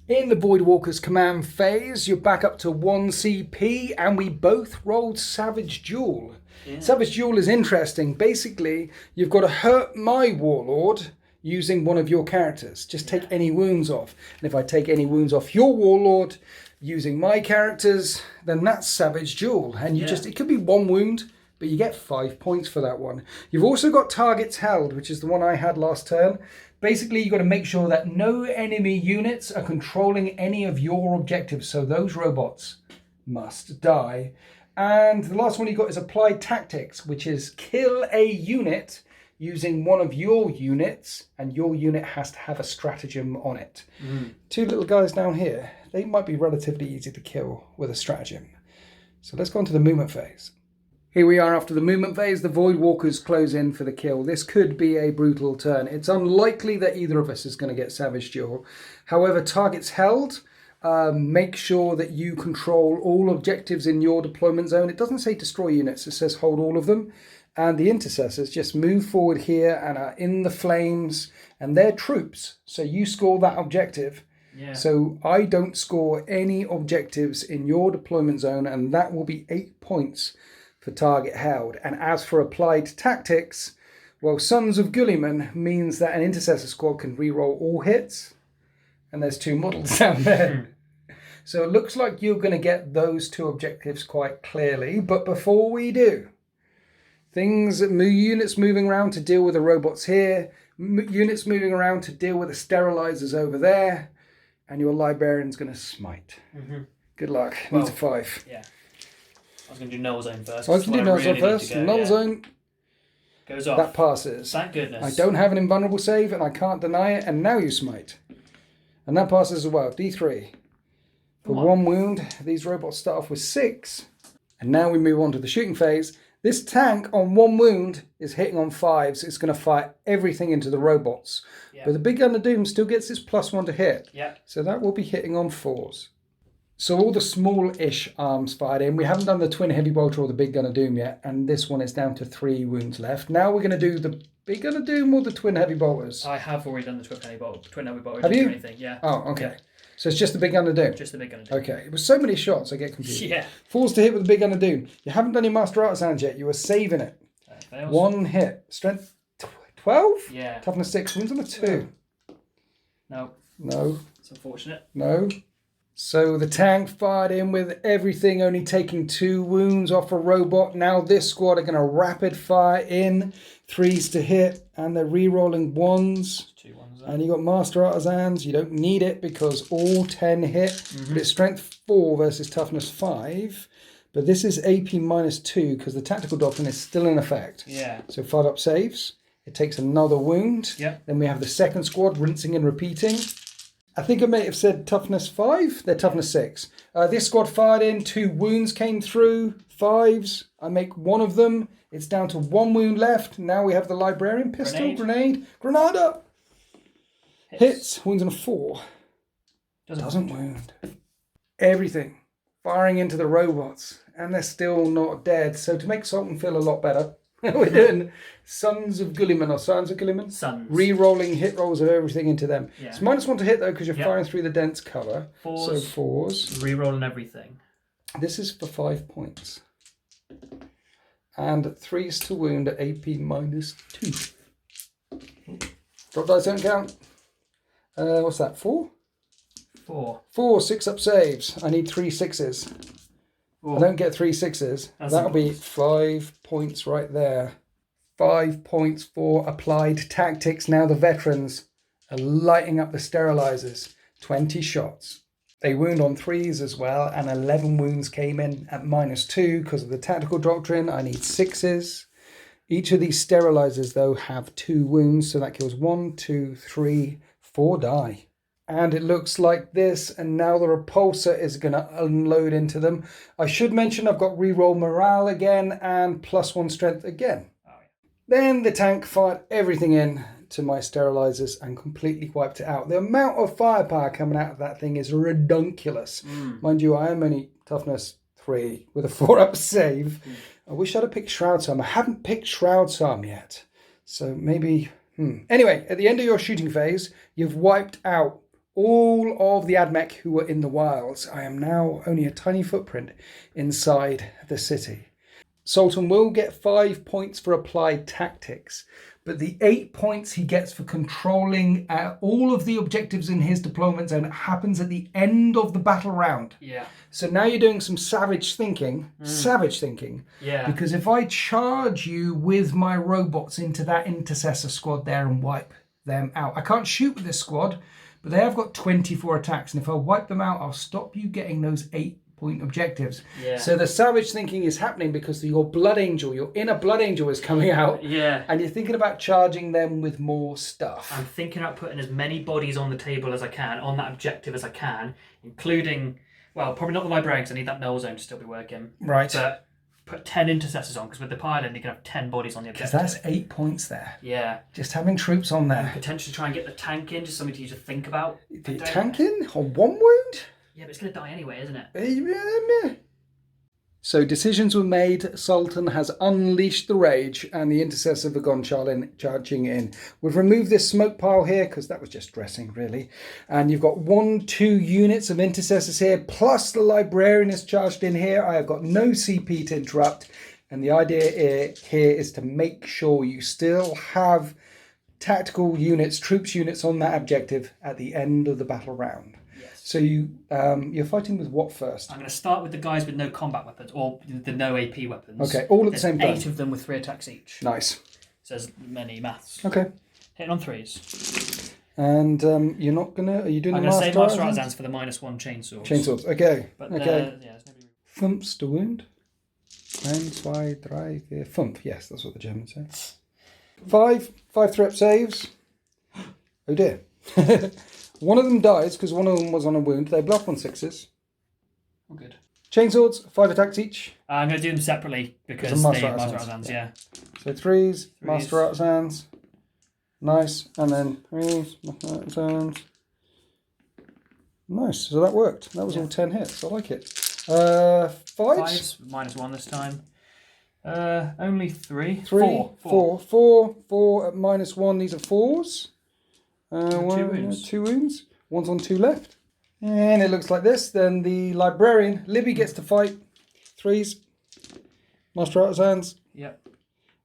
In the Voidwalker's command phase, you're back up to 1 CP, and we both rolled Savage Duel. Yeah. Savage Duel is interesting. Basically, you've got to hurt my Warlord using one of your characters. Just take any wounds off. And if I take any wounds off your Warlord using my characters, then that's Savage Duel. And you it could be 1 wound, but you get 5 points for that one. You've also got targets held, which is the one I had last turn. Basically, you've got to make sure that no enemy units are controlling any of your objectives, so those robots must die. And the last one you got is applied tactics, which is kill a unit using one of your units, and your unit has to have a stratagem on it. Two little guys down here, they might be relatively easy to kill with a stratagem. So let's go on to the movement phase. Here we are after the movement phase. The Void Walkers close in for the kill. This could be a brutal turn. It's unlikely that either of us is going to get Savage Duel. However, targets held. Make sure that you control all objectives in your deployment zone. It doesn't say destroy units, it says hold all of them. And the intercessors just move forward here and are in the flames, and they're troops. So you score that objective.
Yeah.
So I don't score any objectives in your deployment zone, and that will be 8 points for target held. And as for applied tactics, well, Sons of Gulliman means that an intercessor squad can reroll all hits. And there's 2 models down there. So it looks like you're going to get those 2 objectives quite clearly. But before we do, units moving around to deal with the robots here, units moving around to deal with the sterilizers over there, and your librarian's going to smite. Good luck. Needs a 5.
Yeah. I was going to do null zone first.
I was going to do null zone first. Null zone
goes off.
That passes.
Thank goodness.
I don't have an invulnerable save, and I can't deny it. And now you smite. And that passes as well. D3. For 1 wound, these robots start off with 6. And now we move on to the shooting phase. This tank on 1 wound is hitting on 5s. It's going to fire everything into the robots. But the Big Gun of Doom still gets its +1 to hit. So that will be hitting on 4s. So all the small-ish arms fired in. We haven't done the Twin Heavy Bolter or the Big Gun of Doom yet. And this one is down to 3 wounds left. Now we're going to do the Big Gun of Doom or the Twin Heavy Bolters?
I have already done the Twin Heavy Bolter.
Have you?
Anything. Yeah.
Oh, okay. Yeah. So it's just the Big Gun of Doom?
Just the Big Gun of Doom.
Okay. It was so many shots, I get confused.
Yeah.
4s to hit with the Big Gun of Doom. You haven't done your Master Artisans yet. You were saving it. 1 hit. Strength 12?
Yeah.
Toughness 6. Wounds on a 2.
No.
No.
It's unfortunate.
No. So the tank fired in with everything, only taking 2 wounds off a robot. Now this squad are going to rapid fire in. 3s to hit, and they're re-rolling 1s.
2 1s.
And you got Master Artisans. You don't need it because all 10 hit. But it's strength 4 versus toughness 5. But this is AP -2 because the tactical doctrine is still in effect.
Yeah.
So 5 up saves. It takes another wound.
Yep.
Then we have the second squad rinsing and repeating. I think I may have said toughness 5. They're toughness 6. This squad fired in. 2 wounds came through. 5s. I make 1 of them. It's down to 1 wound left. Now we have the librarian pistol. Grenade. Granada. Hits. Wounds on a 4. Doesn't wound. Everything. Firing into the robots. And they're still not dead. So to make Sultan feel a lot better, we're doing Sons of Gulliman or Sons of Gulliman.
Sons.
Re-rolling hit rolls of everything into them.
Yeah.
It's -1 to hit though because you're firing through the dense cover.
4s.
So 4s.
Re-rolling everything.
This is for 5 points. And 3s to wound at AP -2. Drop dice don't count. What's that? 4?
4.
4 6 up saves. I need 3 6s. Ooh. I don't get 3 6s. That'll be 5 points right there. 5 points for applied tactics. Now the veterans are lighting up the sterilizers. 20 shots. They wound on 3s as well, and 11 wounds came in at -2 because of the tactical doctrine. I need 6s. Each of these sterilizers, though, have 2 wounds, so that kills 1, 2, 3, 4 die. And it looks like this, and now the repulsor is going to unload into them. I should mention I've got reroll morale again and +1 strength again. Oh, yeah. Then the tank fired everything in to my sterilizers and completely wiped it out. The amount of firepower coming out of that thing is redunculous. Mind you, I am only toughness 3 with a 4 up save. I wish I'd have picked Shroud's Arm. I haven't picked Shroud's Arm yet. So maybe... Anyway, at the end of your shooting phase, you've wiped out all of the Admech who were in the wilds. I am now only a tiny footprint inside the city. Sultan will get 5 points for applied tactics, but the 8 points he gets for controlling all of the objectives in his deployment zone happens at the end of the battle round.
Yeah.
So now you're doing some savage thinking.
Yeah.
Because if I charge you with my robots into that intercessor squad there and wipe them out, I can't shoot with this squad, but they have got 24 attacks, and if I wipe them out, I'll stop you getting those 8-point objectives.
Yeah.
So the savage thinking is happening because your blood angel, your inner blood angel is coming out.
Yeah.
And you're thinking about charging them with more stuff.
I'm thinking about putting as many bodies on the table as I can, on that objective as I can, including, well, probably not the librarian because I need that null zone to still be working.
Right.
But put 10 intercessors on, because with the pylon you can have 10 bodies on the objective.
Because that's 8 points there.
Yeah.
Just having troops on there.
And potentially try and get the tank in, just something to you to think about.
The tank in on 1 wound?
Yeah, but it's going to die anyway, isn't it?
So decisions were made. Sultan has unleashed the rage, and the intercessors have gone charging in. We've removed this smoke pile here because that was just dressing, really. And you've got 1-2 units of intercessors here, plus the librarian is charged in here. I have got no CP to interrupt, and the idea here is to make sure you still have tactical units, troops units on that objective at the end of the battle round. So you're fighting with what first?
I'm going to start with the guys with no combat weapons, or the no AP weapons.
Okay, all at the same time.
8 of them with 3 attacks each.
Nice.
Says many maths.
Okay.
Hitting on 3s.
And you're not going to... Are you doing
I'm
the
going to say Master
Artisans?
Artisans for the -1 chainsaws.
Chainsaws, okay.
But
okay.
Yeah, it's maybe...
5 to wound. 1, 2, 3, 4, 5. Yes, that's what the Germans say. 5 threat saves. Oh dear. One of them dies because one of them was on a wound. They block on 6s.
Oh, good.
Chainswords, 5 attacks each.
I'm going to do them separately because
Master
they
Artisans,
Master Artisans, yeah.
So 3s, Master Artisans. Nice. And then 3s, Master Artisans. Nice. So that worked. That was all 10 hits. I like it. 5s?
5s, -1 this time. Only 3.
4 at -1. These are 4s.
2 wounds.
2 wounds. One's on 2 left. And it looks like this. Then the librarian, Libby, gets to fight. 3s. Master Artisans.
Yep.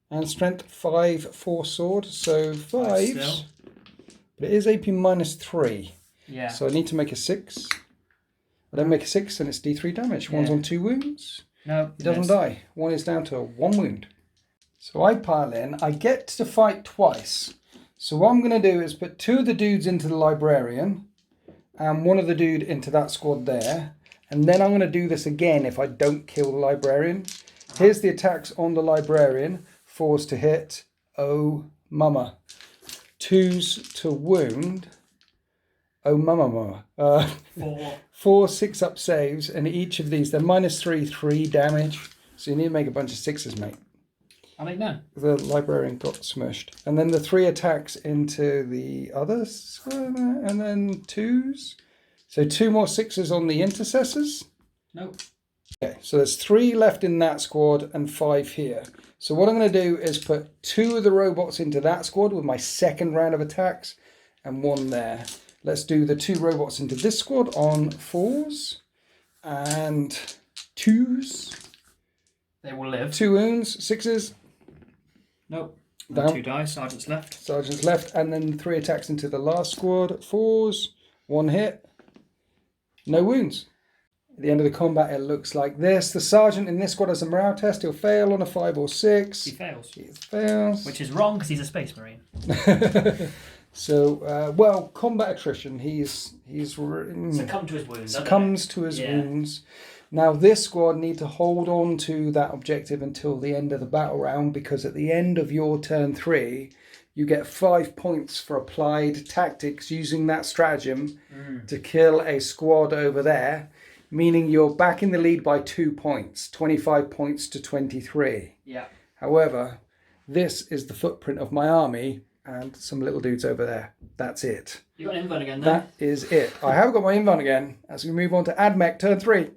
And strength 5, 4 sword. So 5s.
Still.
But it is AP -3.
Yeah.
So I need to make a 6. I don't make a 6 and it's D3 damage. One's on 2 wounds.
No.
He doesn't die. One is down to 1 wound. So I pile in. I get to fight twice. So what I'm going to do is put 2 of the dudes into the librarian and 1 of the dude into that squad there. And then I'm going to do this again if I don't kill the librarian. Here's the attacks on the librarian. 4s to hit. Oh, mama. 2s to wound. Oh, mama. 4 6-up saves. And each of these, they're -3, 3 damage. So you need to make a bunch of 6s, mate.
I make none.
The librarian got smushed. And then the 3 attacks into the others. And then 2s. So 2 more 6s on the intercessors.
Nope.
Okay, so there's 3 left in that squad and 5 here. So what I'm going to do is put 2 of the robots into that squad with my second round of attacks and 1 there. Let's do the 2 robots into this squad on 4s and 2s.
They will live.
2 wounds, 6s.
Nope.
Down.
2 dice. Sergeant's left.
Sergeant's left, and then 3 attacks into the last squad. 4s, 1 hit, no wounds. At the end of the combat, it looks like this. The sergeant in this squad has a morale test. He'll fail on a 5 or 6.
He fails.
He fails.
Which is wrong because he's a space marine.
So, well, combat attrition. He's
Succumb to his wounds.
Succumbs to his wounds. Now, this squad need to hold on to that objective until the end of the battle round, because at the end of your turn 3, you get 5 points for applied tactics using that stratagem to kill a squad over there, meaning you're back in the lead by 2 points, 25 points to 23.
Yeah.
However, this is the footprint of my army and some little dudes over there. That's it.
You got an invuln again, then?
That is it. I have got my invuln again as we move on to Admech, turn 3.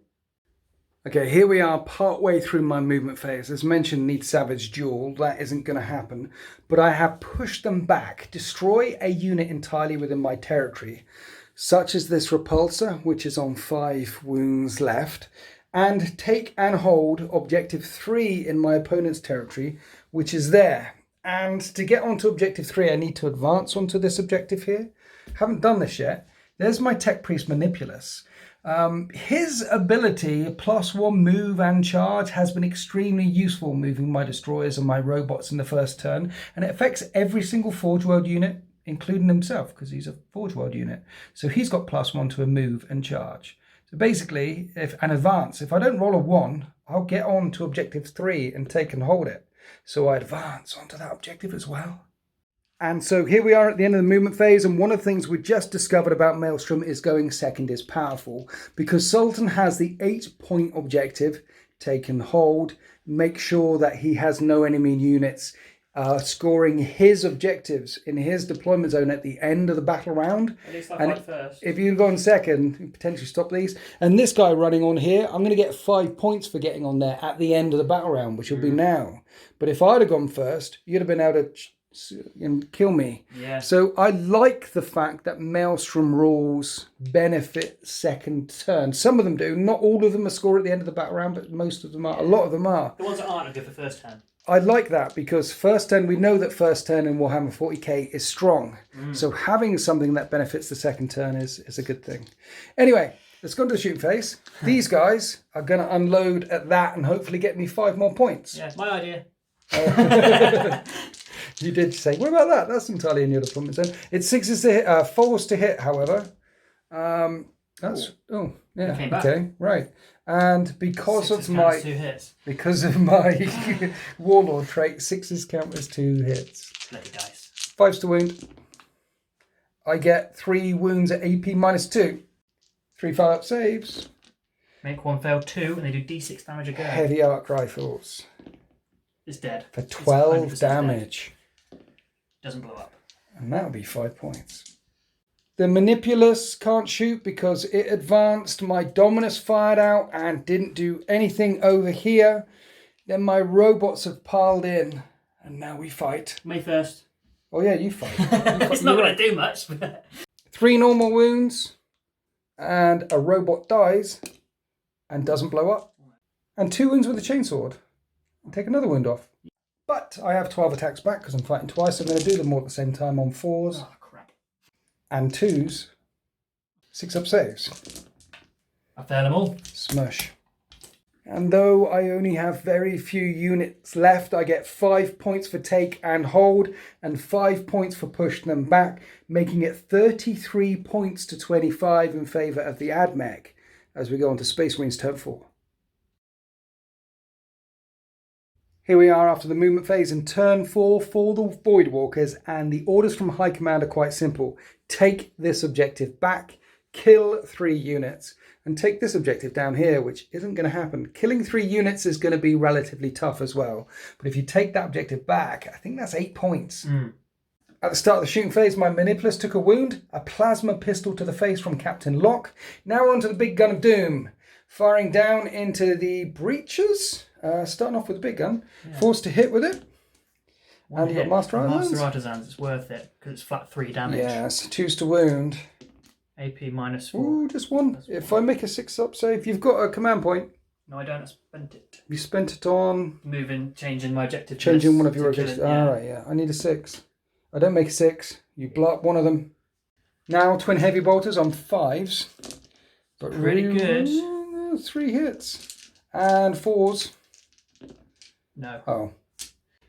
Okay, here we are partway through my movement phase. As mentioned, need Savage Duel. That isn't going to happen. But I have pushed them back. Destroy a unit entirely within my territory, such as this Repulsor, which is on 5 wounds left. and take and hold objective 3 in my opponent's territory, which is there. And to get onto objective 3, I need to advance onto this objective here. Haven't done this yet. There's my Tech Priest Manipulus. His ability, +1 move and charge, has been extremely useful moving my destroyers and my robots in the first turn, and it affects every single Forge World unit, including himself, because he's a Forge World unit. So he's got +1 to a move and charge. So basically, if I don't roll a 1, I'll get on to objective 3 and take and hold it. So I advance onto that objective as well. And so here we are at the end of the movement phase, and one of the things we just discovered about Maelstrom is going second is powerful, because Sultan has the 8-point objective, take and hold, make sure that he has no enemy units scoring his objectives in his deployment zone at the end of the battle round.
At least I fight first.
If you go on second, you potentially stop these. And this guy running on here, I'm going to get 5 points for getting on there at the end of the battle round, which will be now. But if I'd have gone first, you'd have been able to kill me.
Yeah.
So I like the fact that Maelstrom rules benefit second turn. Some of them do. Not all of them are score at the end of the battle round, but most of them are. A lot of them are.
The ones that aren't are good for first turn.
I like that because first turn, we know that first turn in Warhammer 40k is strong. So having something that benefits the second turn is a good thing. Anyway, let's go into the shooting phase. These guys are going to unload at that and hopefully get me 5 more points.
Yeah, my idea.
You did say, what about that? That's entirely in your deployment zone. It's 6s to hit, 4s to hit, however. Okay, right. And because of my warlord trait, 6s count as 2 hits.
Bloody dice.
5s to wound. I get 3 wounds at AP -2. 3 follow-up saves.
Make 1 fail 2, and they do d6 damage a go.
Heavy arc rifles.
It's dead.
For 12 damage.
Dead. Doesn't blow up.
And that'll be 5 points. The Manipulus can't shoot because it advanced. My Dominus fired out and didn't do anything over here. Then my robots have piled in. And now we fight.
Me first.
Oh yeah, you fight.
It's not going to do much.
3 normal wounds. And a robot dies. And doesn't blow up. And 2 wounds with a chainsword. And take another wound off. But I have 12 attacks back because I'm fighting twice. So I'm going to do them all at the same time on 4s.
Oh, crap.
And 2s. 6-up saves.
I fail them all.
Smush. And though I only have very few units left, I get 5 points for take and hold and 5 points for pushing them back, making it 33 points to 25 in favour of the Admech as we go on to Space Marines turn 4. Here we are after the movement phase in turn 4 for the Void Walkers, and the orders from High Command are quite simple. Take this objective back, kill 3 units, and take this objective down here, which isn't going to happen. Killing 3 units is going to be relatively tough as well. But if you take that objective back, I think that's 8 points. At the start of the shooting phase, my Manipulus took a wound, a plasma pistol to the face from Captain Locke. Now on to the big gun of doom. Firing down into the breaches. Starting off with the big gun. Yeah. Forced to hit with it. And you've got Master Artisans.
Master Artisans, it's worth it because it's flat 3 damage.
Yes, 2s to wound.
AP -4.
Ooh, just 1. If I make a 6-up save, you've got a command point.
No, I don't. I spent it.
You spent it on?
Changing my objective.
Changing one of your objectives. Alright, yeah. I need a 6. I don't make a 6. You blow up one of them. Now, twin heavy bolters on 5s. But
pretty good.
3 hits. And 4s.
No.
Oh.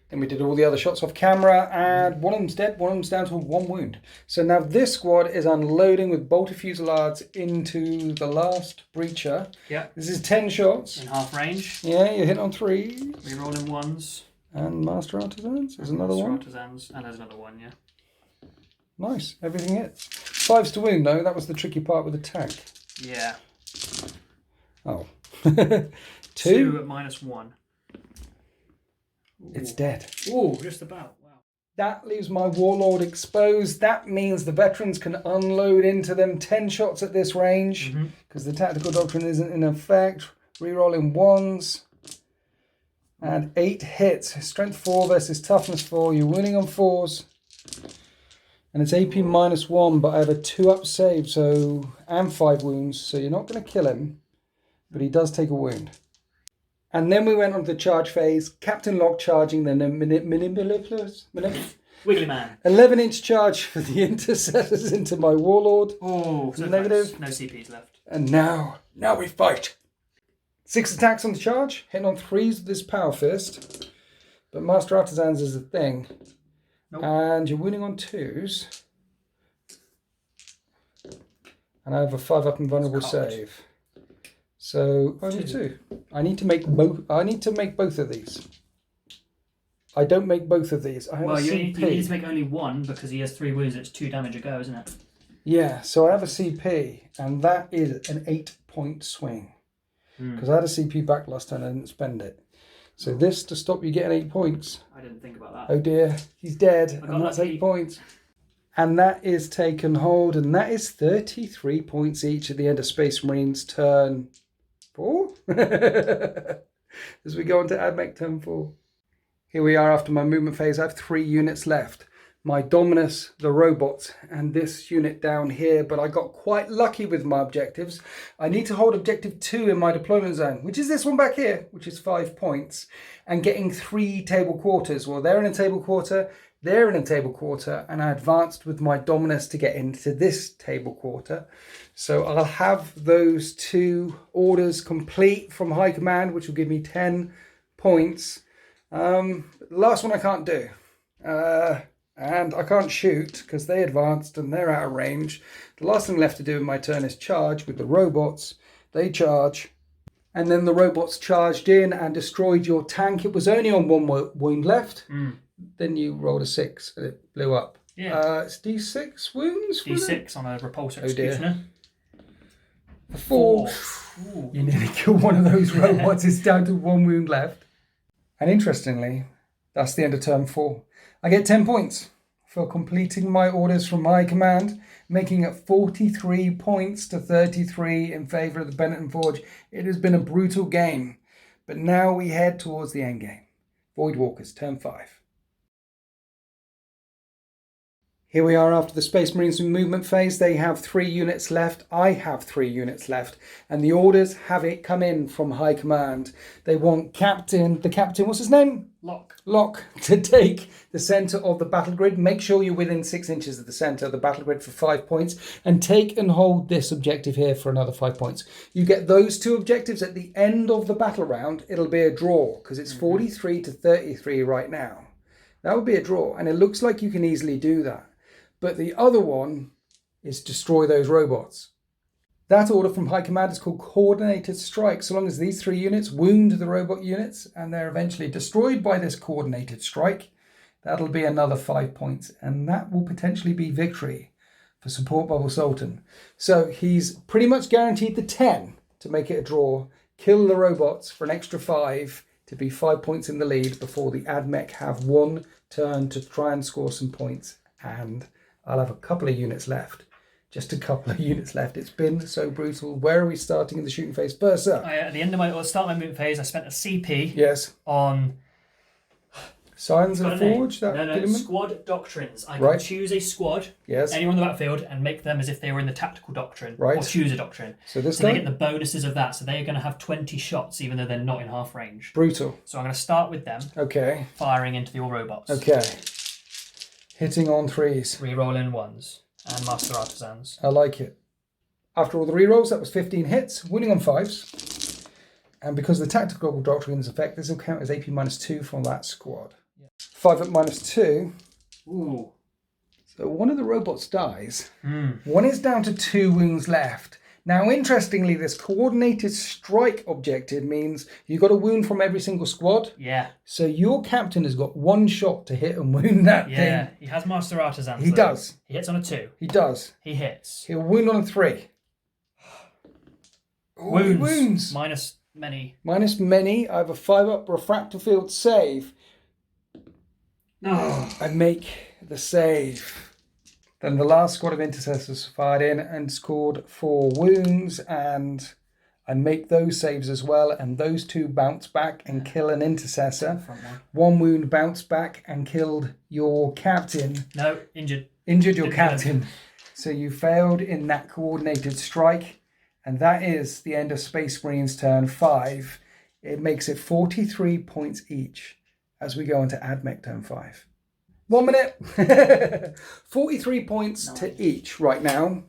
Then we did all the other shots off camera, and one of them's dead, one of them's down to 1 wound. So now this squad is unloading with bolter fusillades into the last breacher.
Yeah.
This is 10 shots.
In half range.
Yeah, you hit on 3.
Rerolling 1s.
And Master Artisans. There's another one.
Master Artisans, and there's another one, yeah.
Nice. Everything hits. 5s to wound, though. That was the tricky part with the tank.
Yeah.
Oh.
2 at -1.
It's dead.
Ooh, just about. Wow.
That leaves my Warlord exposed. That means the veterans can unload into them 10 shots at this range because the tactical doctrine isn't in effect. Rerolling 1s and 8 hits. Strength 4 versus toughness 4. You're winning on 4s. And it's AP -1, but I have a 2-up save and 5 wounds, so you're not going to kill him. but he does take a wound. And then we went on to the charge phase. Captain Lock charging, then Manipulus.
Wiggly Man.
11-inch charge for the intercessors into my warlord.
Oh, so
negative.
No CPs left.
And now we fight. 6 attacks on the charge, hitting on 3s with this power fist. But Master Artisans is a thing.
Nope.
And you're winning on 2s. And I have a 5-up invulnerable save. So only 2. I need to make both. I need to make both of these. I don't make both of these. I have a CP.
You need to make only one because he has 3 wounds. It's 2 damage a go, isn't it?
Yeah. So I have a CP, and that is an 8-point swing because I had a CP back last time and I didn't spend it. So this to stop you getting 8 points.
I didn't think about that.
Oh dear, he's dead, and that's 8 points. And that is taken hold, and that is 33 points each at the end of Space Marine's turn 4. As we go on to Admech turn 4. Here we are after my movement phase. I have 3 units left. My Dominus, the robots, and this unit down here. But I got quite lucky with my objectives. I need to hold objective 2 in my deployment zone, which is this one back here, which is 5 points. And getting 3 table quarters. Well, they're in a table quarter, they're in a table quarter, and I advanced with my Dominus to get into this table quarter. So I'll have those 2 orders complete from High Command, which will give me 10 points. The last one I can't do. And I can't shoot because they advanced and they're out of range. The last thing left to do in my turn is charge with the robots. They charge. And then the robots charged in and destroyed your tank. It was only on 1 wound left. Then you rolled a 6 and it blew up.
Yeah.
It's D6 wounds?
D6 on a repulsor executioner.
A 4. You nearly killed one of those robots. It's down to 1 wound left. And interestingly, that's the end of turn 4. I get 10 points for completing my orders from my command, making it 43 points to 33 in favour of the Benetton Forge. It has been a brutal game, but now we head towards the end game. Voidwalkers, turn 5. Here we are after the Space Marines movement phase. They have 3 units left. I have 3 units left. And the orders have it come in from High Command. They want the captain, what's his name? Lock, to take the centre of the battle grid. Make sure you're within 6 inches of the centre of the battle grid for 5 points. And take and hold this objective here for another 5 points. You get those 2 objectives at the end of the battle round. It'll be a draw because it's 43 to 33 right now. That would be a draw. And it looks like you can easily do that. But the other one is destroy those robots. That order from High Command is called Coordinated Strike. So long as these 3 units wound the robot units and they're eventually destroyed by this Coordinated Strike, that'll be another 5 points. And that will potentially be victory for Support Bubble Sultan. So he's pretty much guaranteed the 10 to make it a draw. Kill the robots for an extra 5 to be 5 points in the lead before the Admech have 1 turn to try and score some points. And I'll have a couple of units left. Just a couple of units left. It's been so brutal. Where are we starting in the shooting phase first, sir?
At the end of my start of my movement phase, I spent a CP.
Yes.
On
Signs of the Forge.
No. Squad doctrines. I can choose a squad.
Yes.
Anyone on the battlefield and make them as if they were in the tactical doctrine.
Right.
Or choose a doctrine.
So this
they get the bonuses of that. So they are going to have 20 shots, even though they're not in half range.
Brutal.
So I'm going to start with them.
Okay.
Firing into the all robots.
Okay. Hitting on 3s.
Rerolling 1s. And Master Artisans.
I like it. After all the rerolls, that was 15 hits, winning on 5s. And because the tactical doctrine's effect, this will count as AP -2 from that squad. 5 at -2.
Ooh.
So one of the robots dies. One is down to 2 wounds left. Now, interestingly, this Coordinated Strike objective means you got a wound from every single squad.
Yeah.
So your captain has got 1 shot to hit and wound that thing.
Yeah, he has Master Artisans.
He does.
He hits on a 2.
He does.
He hits.
He'll wound on a 3.
Wounds.
Wounds.
Minus many.
Minus many. I have a 5-up refractor field save.
Oh.
I make the save. Then the last squad of intercessors fired in and scored 4 wounds, and I make those saves as well, and those 2 bounce back and kill an intercessor. 1 wound bounced back and killed your captain.
No, injured.
Injured your captain. So you failed in that Coordinated Strike, And that is the end of Space Marine's turn 5. It makes it 43 points each as we go into Admech turn 5. 1 minute. 43 points to each right now.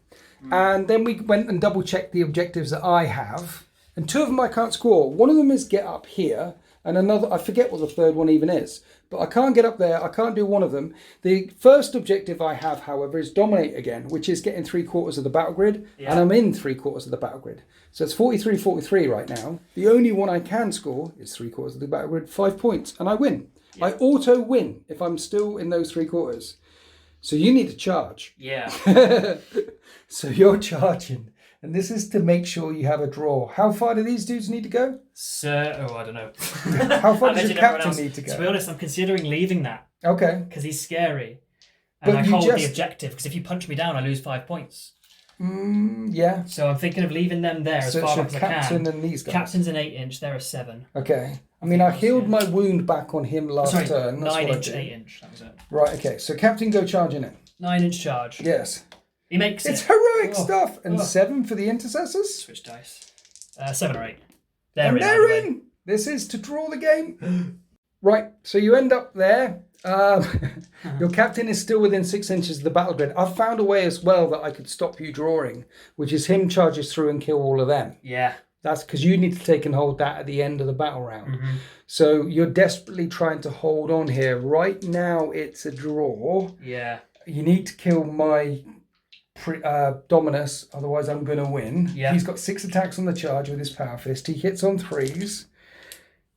And then we went and double checked the objectives that I have. And 2 of them I can't score. One of them is get up here. And another, I forget what the third one even is. But I can't get up there. I can't do one of them. The first objective I have, however, is dominate again, which is getting 3/4 of the battle grid. Yeah. And I'm in 3/4 of the battle grid. So it's 43-43 right now. The only one I can score is 3/4 of the battle grid, 5 points, and I win. Yeah. I auto win if I'm still in those 3/4. So you need to charge.
Yeah.
So you're charging. And this is to make sure you have a draw. How far do these dudes need to go?
I don't know.
How far does your captain need to go?
To be honest, I'm considering leaving that.
Okay.
Because he's scary. And I hold the objective, because if you punch me down, I lose 5 points.
Yeah.
So I'm thinking of leaving them there as far back as I can.
Captain and these guys.
Captain's an 8-inch, they're a 7.
Okay. I mean, I healed my wound back on him last turn. That's
9-inch, 8-inch, that was it.
Right, okay. So Captain, go charging in.
9-inch charge.
Yes.
He makes
It's heroic stuff. And 7 for the intercessors.
Switch dice. 7 or 8.
They're in. This is to draw the game. Right, so you end up there. Your captain is still within 6 inches of the battle grid. I've found a way as well that I could stop you drawing, which is him charges through and kill all of them.
Yeah.
That's because you need to take and hold that at the end of the battle round. Mm-hmm. So you're desperately trying to hold on here. Right now it's a draw.
Yeah.
You need to kill my Dominus, otherwise I'm going to win.
Yeah.
He's got 6 attacks on the charge with his Power Fist. He hits on 3s.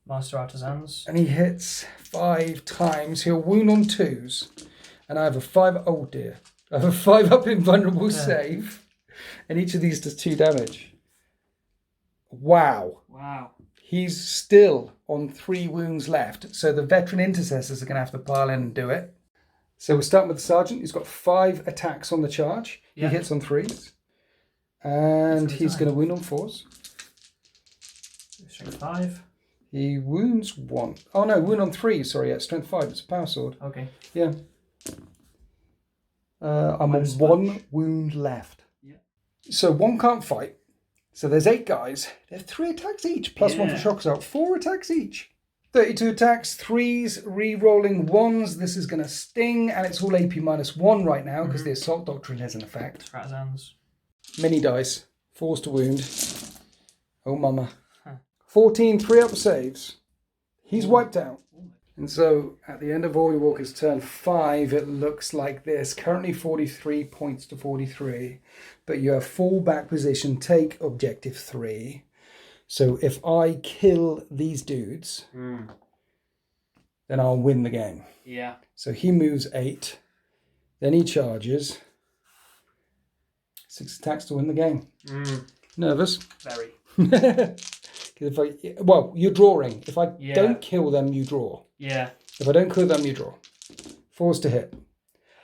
Master Artisans.
And he hits 5 times. He'll wound on 2s. And I have a 5... Oh dear. I have a 5 up invulnerable save. And each of these does 2 damage. Wow. He's still on 3 wounds left. So the veteran intercessors are going to have to pile in and do it. So we're starting with the sergeant. He's got 5 attacks on the charge. Yeah. He hits on 3s. And he's going to wound on 4s.
Strength 5.
He wounds 1. Oh no, wound on 3. Sorry, yeah, strength 5. It's a power sword.
Okay.
Yeah. I'm on 1 wound left. Yeah. So 1 can't fight. So there's 8 guys. They have 3 attacks each, plus 1 for shock assault. 4 attacks each. 32 attacks, 3s, re-rolling 1s. This is going to sting, and it's all AP -1 right now because the Assault Doctrine has an effect.
Artisans.
Mini dice. 4s to wound. Oh, mama. 14 3-up saves. He's wiped out. And so at the end of Void Walker's turn 5, it looks like this. Currently 43 points to 43. But you have full back position. Take objective 3. So if I kill these dudes, then I'll win the game.
Yeah.
So he moves 8. Then he charges. 6 attacks to win the game. Nervous?
Very.
You're drawing. If I don't kill them, you draw.
Yeah.
If I don't kill them, you draw. 4s to hit.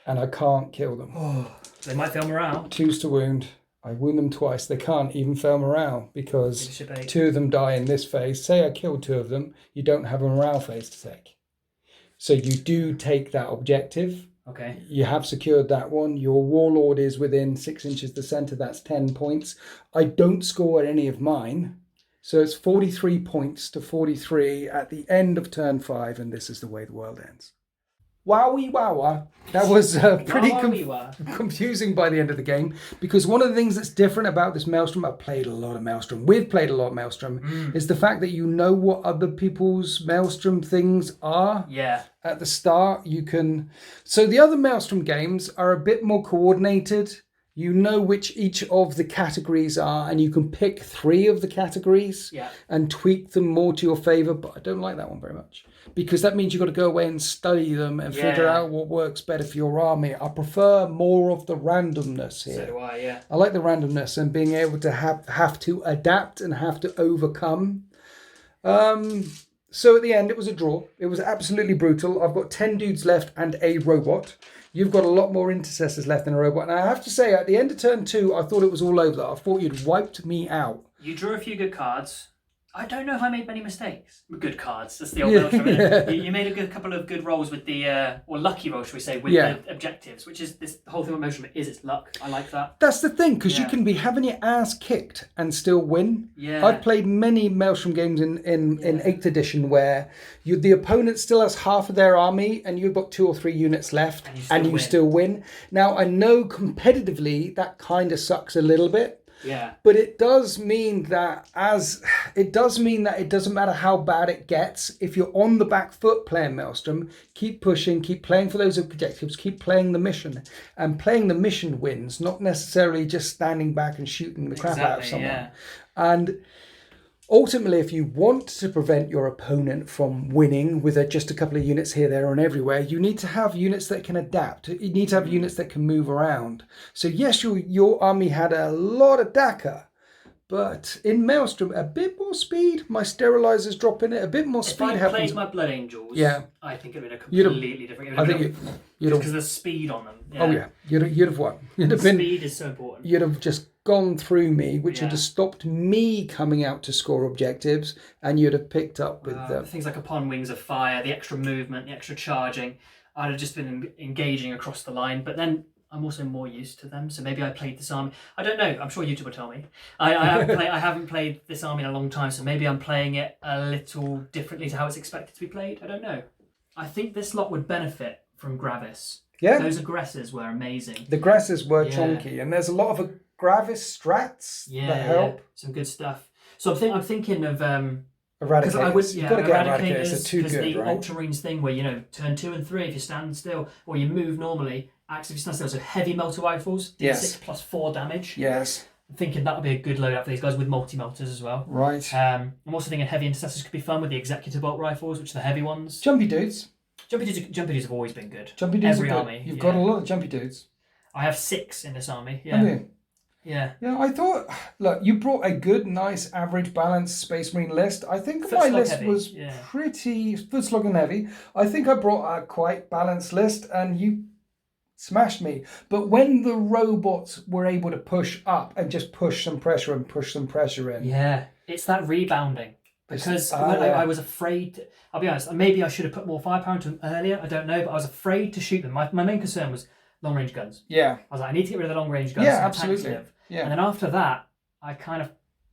And I can't kill them.
They might fail morale.
2s to wound. I wound them twice. They can't even fail morale because 2 of them die in this phase. Say I killed 2 of them, you don't have a morale phase to take. So you do take that objective.
Okay.
You have secured that one. Your Warlord is within 6 inches of the center. That's 10 points. I don't score any of mine. So it's 43 points to 43 at the end of turn 5, and this is the way the world ends. Wowie wowa. That was pretty confusing by the end of the game, because one of the things that's different about this Maelstrom, I've played a lot of Maelstrom, we've played a lot of Maelstrom, is the fact that you know what other people's Maelstrom things are.
Yeah.
At the start, you can... So the other Maelstrom games are a bit more coordinated. You know which each of the categories are, and you can pick 3 of the categories and tweak them more to your favour, but I don't like that one very much. Because that means you've got to go away and study them and figure out what works better for your army. I prefer more of the randomness here.
So do I, yeah.
I like the randomness and being able to have to adapt and have to overcome. So at the end, it was a draw. It was absolutely brutal. I've got 10 dudes left and a robot. You've got a lot more intercessors left than a robot. And I have to say, at the end of turn 2, I thought it was all over. I thought you'd wiped me out.
You drew a few good cards. I don't know if I made many mistakes. Good cards. That's the old Maelstrom.
Yeah.
You made a couple of good rolls with the, or lucky rolls, should we say, with the objectives, which is the whole thing about Maelstrom is its luck. I like that.
That's the thing, because you can be having your ass kicked and still win.
Yeah.
I've played many Maelstrom games in 8th edition where the opponent still has half of their army and you've got 2 or 3 units left and you still win. Now, I know competitively that kind of sucks a little bit.
Yeah.
But it does mean that it doesn't matter how bad it gets. If you're on the back foot playing Maelstrom, keep pushing, keep playing for those objectives, keep playing the mission. And playing the mission wins, not necessarily just standing back and shooting the crap out of someone. Yeah. And ultimately, if you want to prevent your opponent from winning with just a couple of units here, there, and everywhere, you need to have units that can adapt. You need to have units that can move around. So yes, your army had a lot of DACA, but in Maelstrom, a bit more speed. My sterilizers drop in it, a bit more speed.
If I played my Blood Angels, I think it would have been a completely different. I think because there's speed on them. Yeah.
Oh yeah, you'd have won.
Speed is so important.
You'd have just gone through me, which would have stopped me coming out to score objectives, and you'd have picked up with
things like Upon Wings of Fire, the extra movement, the extra charging. I'd have just been engaging across the line, but then I'm also more used to them, so maybe I played this army. I don't know. I'm sure YouTube will tell me. I haven't played this army in a long time, so maybe I'm playing it a little differently to how it's expected to be played. I don't know. I think this lot would benefit from Gravis.
Yeah,
those aggressors were amazing.
The aggressors were chunky, and there's a lot of Gravis strats that help.
Some good stuff. So I'm thinking of
Eradicators. You've got to get Eradicators. They're too good,
the
right?
Ultramarines thing where, turn 2 and 3 if you stand still, or you move normally, acts if you stand still. So heavy melter rifles, D6 plus 4 damage.
Yes.
I'm thinking that would be a good loadout for these guys with multi-melters as well.
Right.
I'm also thinking heavy intercessors could be fun with the executor bolt rifles, which are the heavy ones.
Jumpy dudes.
Jumpy dudes have always been good.
Jumpy dudes
Every
are good.
army.
You've got a lot of jumpy dudes.
I have 6 in this army. Yeah.
Have you?
Yeah.
Yeah, I thought, look, you brought a good, nice, average, balanced Space Marine list. I think my list was pretty foot slog and heavy. I think I brought a quite balanced list and you smashed me. But when the robots were able to push up and just push some pressure in.
Yeah, it's that rebounding. Because I was afraid, I'll be honest, maybe I should have put more firepower into them earlier, I don't know, but I was afraid to shoot them. My main concern was long-range guns.
Yeah.
I was like, I need to get rid of the long-range guns.
Yeah, absolutely. Yeah.
And then after that, I kind of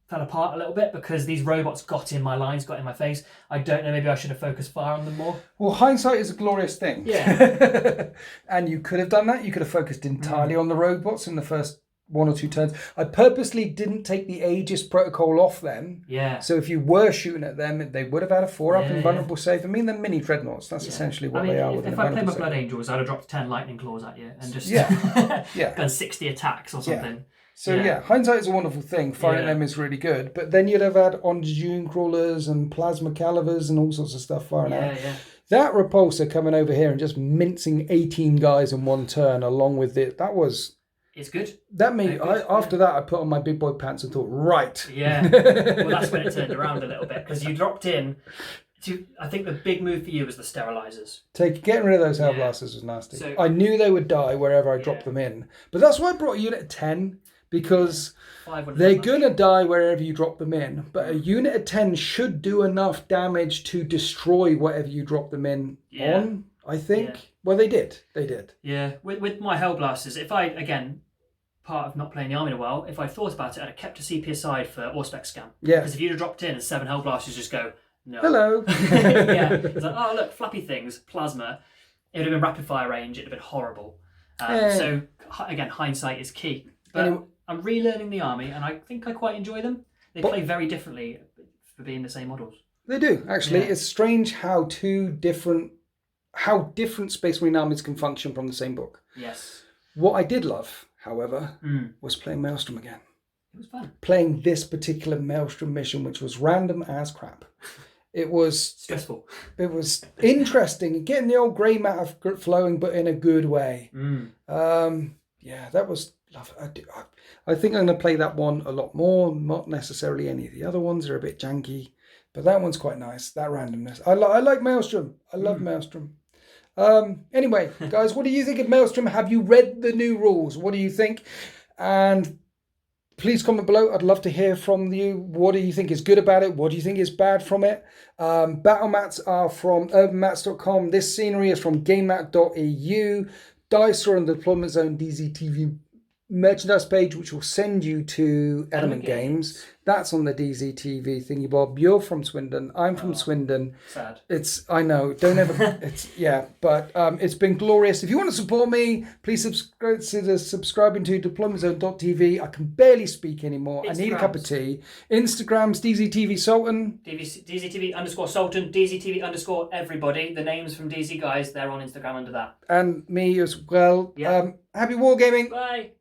fell apart a little bit because these robots got in my lines, got in my face. I don't know, maybe I should have focused fire on them more.
Well, hindsight is a glorious thing.
Yeah.
And you could have done that. You could have focused entirely on the robots in the first 1 or 2 turns. I purposely didn't take the Aegis protocol off them.
Yeah.
So if you were shooting at them, they would have had a 4-up invulnerable save. I mean, they're mini dreadnoughts. That's essentially what they are.
If I played my Blood Angels, I'd have dropped 10 lightning claws at you and just done 60 attacks or something.
Yeah. So hindsight is a wonderful thing. Fighting them is really good. But then you'd have had Dune crawlers and plasma calivers and all sorts of stuff firing out.
Yeah.
That repulsor coming over here and just mincing 18 guys in 1 turn along with it, that was...
It's good.
That made after that I put on my big boy pants and thought, right.
Yeah. Well, that's when it turned around a little bit because you dropped in to. I think the big move for you was the sterilizers.
Getting rid of those Hellblasters was nasty. So, I knew they would die wherever I dropped them in, but that's why I brought a unit of 10 because they're gonna die wherever you drop them in. But a unit of 10 should do enough damage to destroy whatever you drop them in on. I think. Yeah. Well, they did.
Yeah. With my Hellblasters, if I, again, part of not playing the army in a while, if I thought about it, I'd have kept a CP aside for Auspex Scam. Yeah. Because if you'd have dropped in and 7 Hellblasters just go, no.
Hello.
It's like, oh, look, flappy things, plasma. It would have been rapid fire range. It would have been horrible. So, again, hindsight is key. But anyway, I'm relearning the army, and I think I quite enjoy them. They play very differently for being the same models.
They do, actually. Yeah. It's strange how different Space Marine armies can function from the same book.
Yes.
What I did love, however, was playing Maelstrom again.
It was fun.
Playing this particular Maelstrom mission, which was random as crap. It was...
stressful.
It was interesting. Getting the old grey matter flowing, but in a good way. That was... I think I'm going to play that one a lot more. Not necessarily any of the other ones. They're a bit janky. But that one's quite nice. That randomness. I like Maelstrom. I love Maelstrom. Anyway, guys, what do you think of Maelstrom? Have you read the new rules? What do you think? And Please comment below. I'd love to hear from you. What do you think is good about it? What do you think is bad from it? Battle mats are from urbanmats.com. This scenery is from gamemat.eu. Dice are on the Deployment Zone DZTV merchandise page, which will send you to Element Games. That's on the DZTV thingy bob. You're from Swindon. I'm from Swindon.
Sad.
I know. Don't ever. But it's been glorious. If you want to support me, please consider subscribing to deploymentzone.tv. I can barely speak anymore. I need a cup of tea. Instagram's DZTV Sultan.
DZTV_Sultan. DZTV_ everybody. The names from DZ guys, they're on Instagram under that.
And me as well.
Yeah.
Happy wargaming.
Bye.